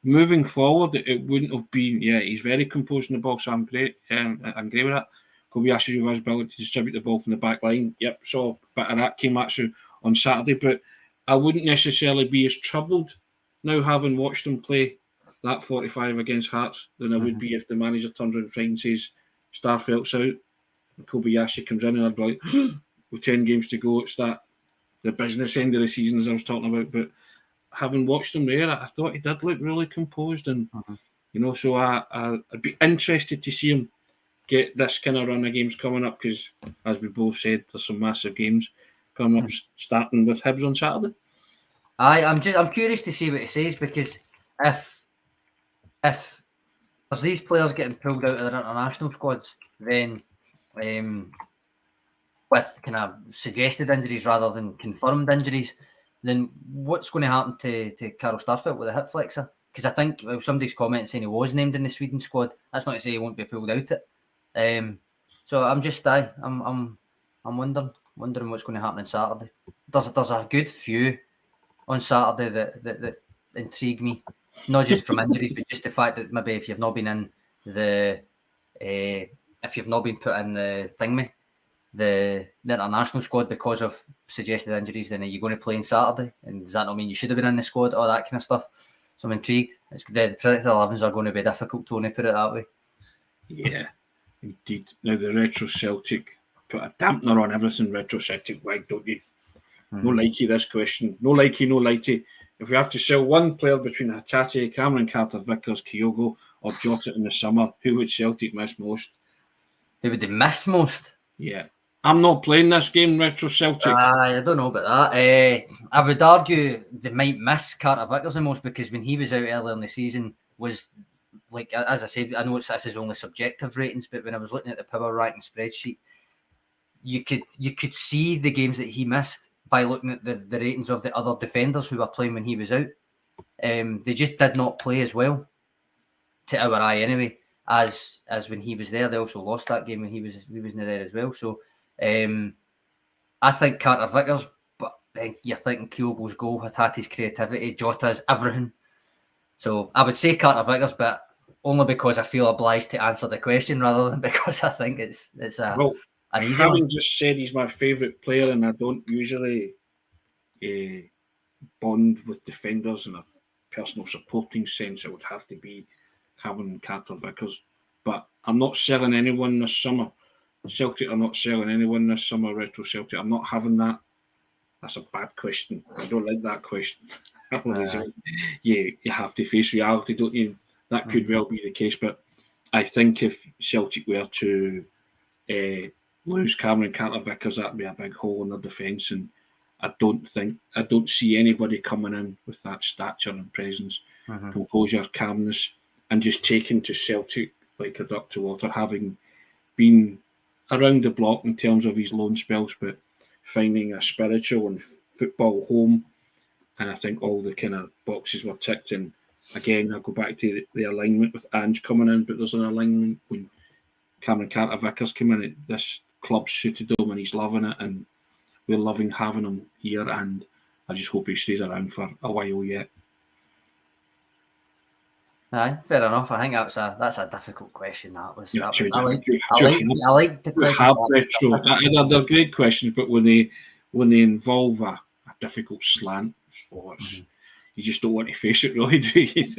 moving forward, it wouldn't have been. Yeah, he's very composed in the ball, so I'm great. I'm great with that. Kobayashi with his ability to distribute the ball from the back line. Yep, saw a bit of that came actually on Saturday, but I wouldn't necessarily be as troubled now having watched him play that 45 against Hearts than I would be if the manager turns around Friday and says Starfelt's out and Kobayashi comes in, and I'd be like, with 10 games to go, it's the business end of the season, as I was talking about. But having watched him there, I thought he did look really composed, and you know, so I'd be interested to see him get this kind of run of games coming up, because as we both said, there's some massive games coming up, starting with Hibs on Saturday. I'm curious to see what he says, because if there's these players getting pulled out of their international squads, then with kind of suggested injuries rather than confirmed injuries, then what's going to happen to Carol Starfelt with a hip flexor? Because I think somebody's comment saying he was named in the Sweden squad. That's not to say he won't be pulled out it. So I'm just I'm wondering what's going to happen on Saturday. There's a good few on Saturday that intrigue me, not just from injuries, but just the fact that maybe if you've not been in the if you've not been put in the international squad because of suggested injuries, then are you going to play on Saturday? And does that not mean you should have been in the squad? All that kind of stuff. So I'm intrigued. The Predator 11s are going to be difficult, Tony, put it that way. Yeah, indeed. Now the Retro Celtic put a dampener on everything. Retro Celtic, why don't you? No likey this question. No likey, no lighty. If we have to sell one player between Hatate, Cameron Carter-Vickers, Kyogo, or Jota in the summer, who would Celtic miss most? Who would they miss most? Yeah. I'm not playing this game, Retro Celtic. I don't know about that. I would argue they might miss Carter-Vickers the most, because when he was out earlier in the season, was like, as I said, I know this is only subjective ratings, but when I was looking at the power ranking spreadsheet, you could see the games that he missed by looking at the ratings of the other defenders who were playing when he was out. They just did not play as well, to our eye anyway, as when he was there. They also lost that game when he wasn't there as well. So I think Carter-Vickers, but then you're thinking Kyogo's goal, Hatate's creativity, Jota's everything. So I would say Carter-Vickers, but only because I feel obliged to answer the question rather than because I think it's an easy having one. Just said he's my favourite player, and I don't usually bond with defenders in a personal supporting sense, it would have to be Cameron Carter-Vickers. But I'm not selling anyone this summer. Celtic are not selling anyone this summer, Retro Celtic. I'm not having that. That's a bad question. I don't like that question. You have to face reality, don't you? That could well be the case, but I think if Celtic were to lose Cameron Carter-Vickers, that'd be a big hole in their defence, and I don't see anybody coming in with that stature and presence, composure, calmness, and just taking to Celtic like a duck to water, having been around the block in terms of his loan spells, but finding a spiritual and football home. And I think all the kind of boxes were ticked. And again, I'll go back to the alignment with Ange coming in, but there's an alignment when Cameron Carter-Vickers came in. This club suited him and he's loving it, and we're loving having him here. And I just hope he stays around for a while yet. Aye, fair enough. I think that's a difficult question. That was. Yeah, I like the questions. They're great questions, but when they involve a difficult slant, you just don't want to face it, really, do you?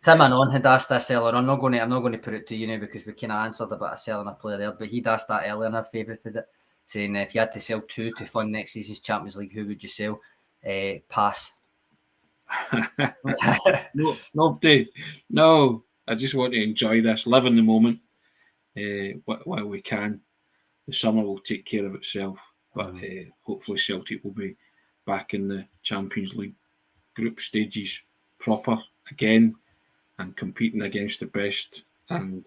Tim Anon had asked this earlier. I'm not going to put it to you now because we kind of answered about selling a player there, but he'd asked that earlier and I'd favourited it, saying if you had to sell 2 to fund next season's Champions League, who would you sell? Pass. No. I just want to enjoy this, live in the moment while we can. The summer will take care of itself, but hopefully Celtic will be back in the Champions League group stages proper again and competing against the best. And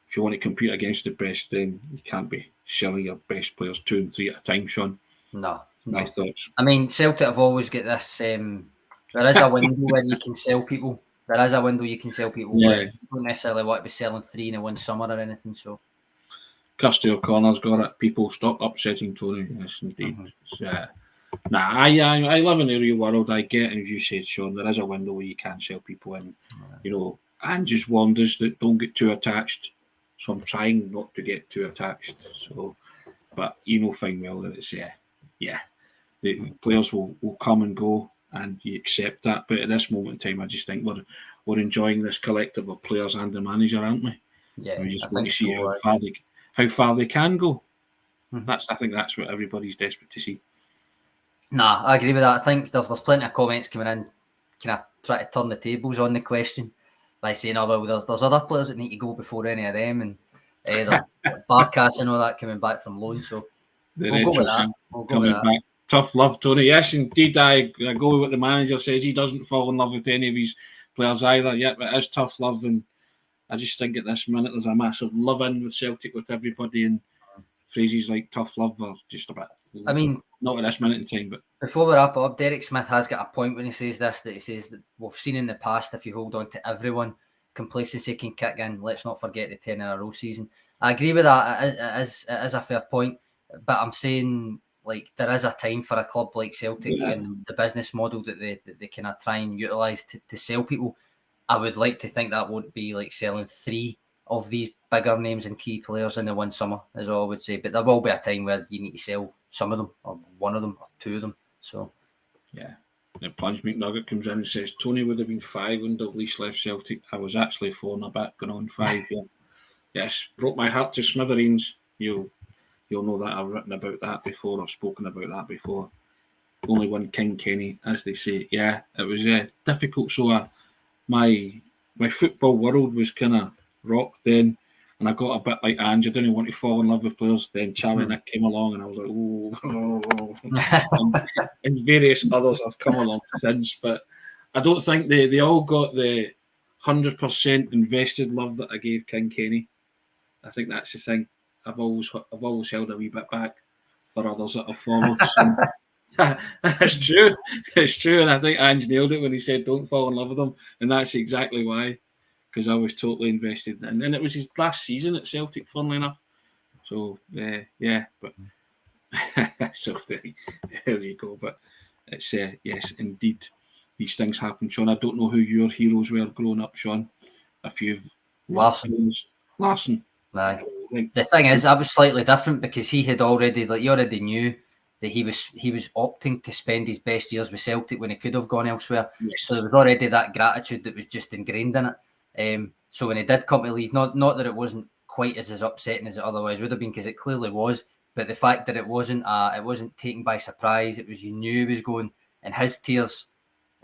if you want to compete against the best, then you can't be selling your best players 2 and 3 at a time, Sean. No. My thoughts. I mean, Celtic have always got this. There is a window where you can sell people. There is a window you can sell people. Yeah. You don't necessarily want to be selling 3 in one summer or anything. So, Kirsty O'Connor's got it. People stop upsetting Tony. Yes, indeed. I live in the real world. I get, and as you said, Sean, there is a window where you can sell people in. And just warned us that don't get too attached. So I'm trying not to get too attached. So, but fine well that it's the players will come and go, and you accept that. But at this moment in time, I just think we're enjoying this collective of players and the manager, aren't we? Yeah, we just want to see how far they can go. I think that's what everybody's desperate to see. Nah, I agree with that. I think there's plenty of comments coming in, kind of try to turn the tables on the question by saying, "Oh well, there's other players that need to go before any of them," and there's Barkas and all that coming back from loan. So we'll go with that. Back. Tough love, Tony. Yes, indeed. I go with what the manager says. He doesn't fall in love with any of his players either. Yeah, but it is tough love, and I just think at this minute there's a massive love in with Celtic with everybody, and phrases like tough love are just a bit. I mean, not at this minute in time, but before we wrap it up, Derek Smith has got a point when he says this, that he says that we've seen in the past, if you hold on to everyone, complacency can kick in. Let's not forget the 10 in a row season. I agree with that. It is a fair point, but I'm saying like there is a time for a club like Celtic and the business model that they kind of try and utilise to sell people. I would like to think that won't be like selling 3 of these bigger names and key players in the one summer, is all I would say. But there will be a time where you need to sell some of them, or one of them, or 2 of them. So, yeah. The Plunge McNugget comes in and says, Tony would have been 5 when Dalglish left Celtic. I was actually 4 and a bit, going on 5. Yeah. Yes, broke my heart to smithereens. You'll know that I've written about that before, I've spoken about that before. Only one King Kenny, as they say. Yeah, it was difficult. So my football world was kind of rocked then, and I got a bit like Ange. I didn't want to fall in love with players. Then Charlie Nick came along, and I was like, oh. and various others have come along since, but I don't think they all got the 100% invested love that I gave King Kenny. I think that's the thing. I've always held a wee bit back for others that have followed. It's true, and I think Ange nailed it when he said don't fall in love with them, and that's exactly why, because I was totally invested, and then it was his last season at Celtic, funnily enough. So but so there you go. But it's yes, indeed, these things happen, Sean. I don't know who your heroes were growing up, Sean. A few Larson. Aye. The thing is, that was slightly different because he had already, like, you already knew that he was opting to spend his best years with Celtic when he could have gone elsewhere. Yes. So there was already that gratitude that was just ingrained in it. So when he did come to leave, not that it wasn't quite as upsetting as it otherwise would have been, because it clearly was, but the fact that it wasn't taken by surprise, it was, you knew he was going, and his tears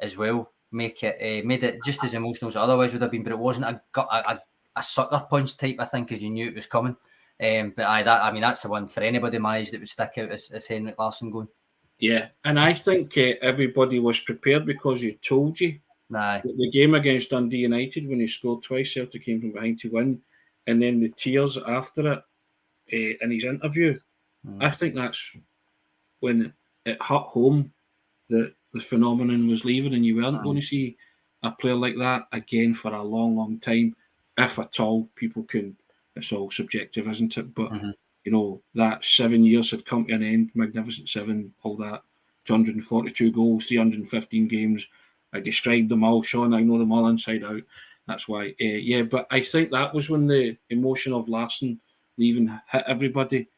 as well made it just as emotional as it otherwise would have been. But it wasn't a sucker punch type, I think, as you knew it was coming. But that's the one for anybody my age that would stick out as Henrik Larsson going. Yeah, and I think everybody was prepared because he told you. The game against Dundee United, when he scored twice, Celtic came from behind to win, and then the tears after it in his interview. I think that's when it hit home that the phenomenon was leaving, and you weren't going to see a player like that again for a long, long time, if at all. People can. It's all subjective, isn't it? But that 7 years had come to an end. Magnificent 7, all that. 242 goals, 315 games. I described them all, Sean. I know them all inside out. That's why. Yeah, but I think that was when the emotion of Larsson leaving hit everybody,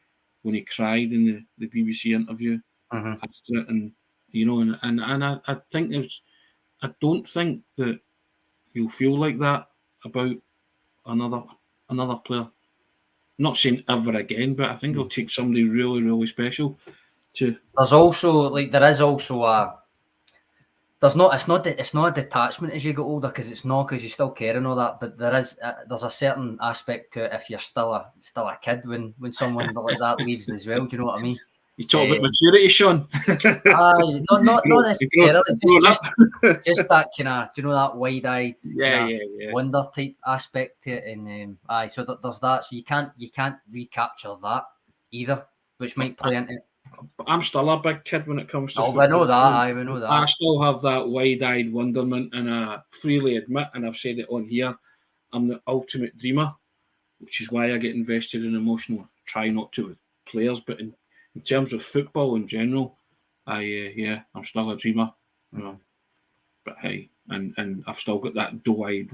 when he cried in the BBC interview after it, and I think I don't think that you'll feel like that about another player. I'm not saying ever again, but I think it'll take somebody really, really special to. There's also it's not a detachment as you get older, because it's not, because you still care and all that, but there's a certain aspect to it if you're still a kid when someone like that leaves as well. Do you know what I mean? You talk about maturity, Sean. Not necessarily. Just that kind of, do you know, that wide-eyed, wonder type aspect to it, and so there's that. So you can't recapture that either, which might play into it. I'm still a big kid when it comes to football. I know that. I still have that wide-eyed wonderment, and I freely admit, and I've said it on here, I'm the ultimate dreamer, which is why I get invested in emotional. Try not to with players, but in terms of football in general, I'm still a dreamer. You know. But hey, and I've still got that doe-eyed,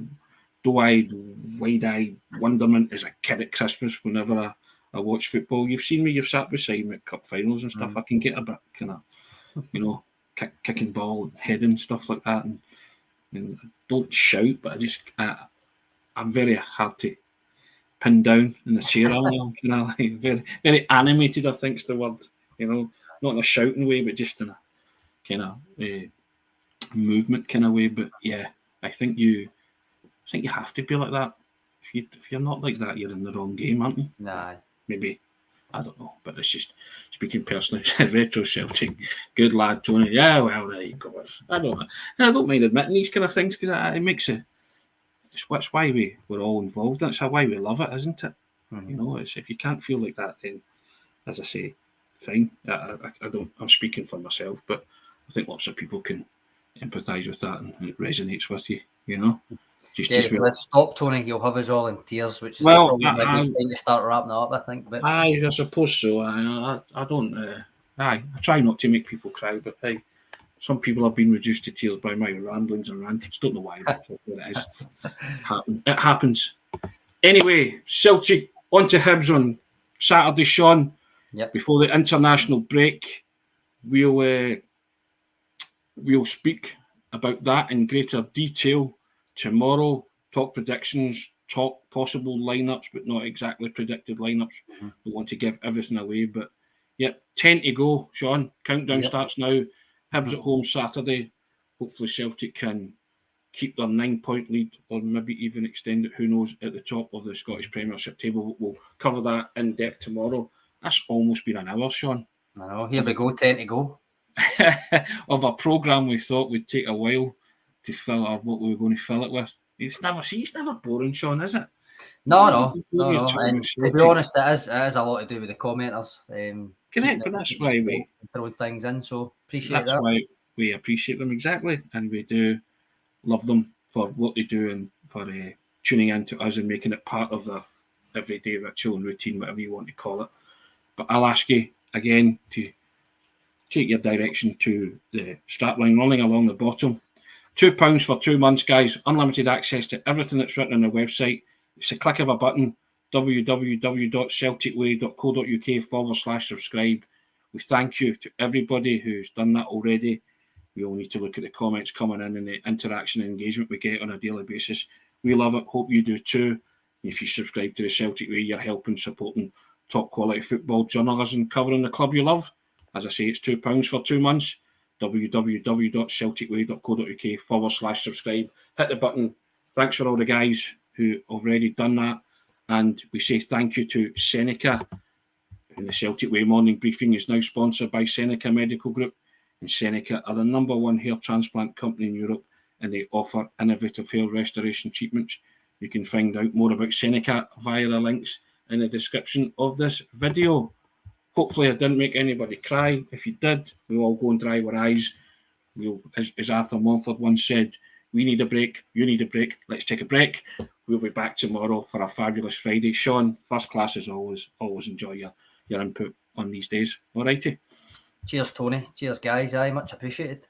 wide-eyed wonderment as a kid at Christmas whenever I watch football. You've seen me, you've sat beside me at cup finals and stuff. I can get a bit kind of, kicking ball, heading, stuff like that. And I don't shout, but I'm very hard to pin down in the chair. I'm very, very animated, I think's the word. Not in a shouting way, but just in a kind of movement kind of way. But yeah, I think you have to be like that. If you're not like that, you're in the wrong game, aren't you? Nah. Maybe, I don't know, but it's just speaking personally. Retro Celtic, good lad, Tony. Yeah, well, there you go. I don't mind admitting these kind of things, because it makes it. It's why we're all involved. That's why we love it, isn't it? It's, if you can't feel like that, then, as I say, fine. I don't. I'm speaking for myself, but I think lots of people can empathise with that, and it resonates with you. Let's stop, Tony. You'll have us all in tears, which is probably a good time to start wrapping up, I think. But I suppose so. I don't. I try not to make people cry, but hey, some people have been reduced to tears by my ramblings and rantings. Don't know why. That's what it is. It happens. Anyway, Celtic on to Hibs on Saturday, Sean. Yep. Before the international break, we'll speak about that in greater detail tomorrow. Talk predictions, talk possible lineups, but not exactly predicted lineups. We want to give everything away, but 10 to go, Sean. Countdown starts now. Hibs at home Saturday. Hopefully Celtic can keep their 9-point lead, or maybe even extend it, who knows, at the top of the Scottish Premiership table. We'll cover that in depth tomorrow. That's almost been an hour, Sean. I know, here we go, 10 to go. Of a programme we thought would take a while to fill, or what we were going to fill it with. It's never boring, Sean, is it? No. And to be honest, it is a lot to do with the commenters. Correct, but that's why we throw things in. So appreciate that. That's why we appreciate them, exactly, and we do love them for what they do and for tuning in to us and making it part of their everyday ritual and routine, whatever you want to call it. But I'll ask you again to take your direction to the strapline running along the bottom. £2 for 2 months, guys. Unlimited access to everything that's written on the website. It's a click of a button. www.celticway.co.uk/subscribe. We thank you to everybody who's done that already. We all need to look at the comments coming in and the interaction and engagement we get on a daily basis. We love it. Hope you do too. If you subscribe to the Celtic Way, you're helping, supporting top quality football journalism covering the club you love. As I say, it's £2 for 2 months. www.celticway.co.uk/subscribe. Hit the button. Thanks for all the guys who already done that. And we say thank you to SENECA. And the Celtic Way morning briefing is now sponsored by SENECA Medical Group. And SENECA are the #1 hair transplant company in Europe, and they offer innovative hair restoration treatments. You can find out more about SENECA via the links in the description of this video. Hopefully I didn't make anybody cry. If you did, we'll all go and dry our eyes. As Arthur Montford once said, we need a break, you need a break, let's take a break. We'll be back tomorrow for a fabulous Friday. Sean, first class as always. Always enjoy your input on these days. All righty. Cheers, Tony. Cheers, guys. Much appreciated.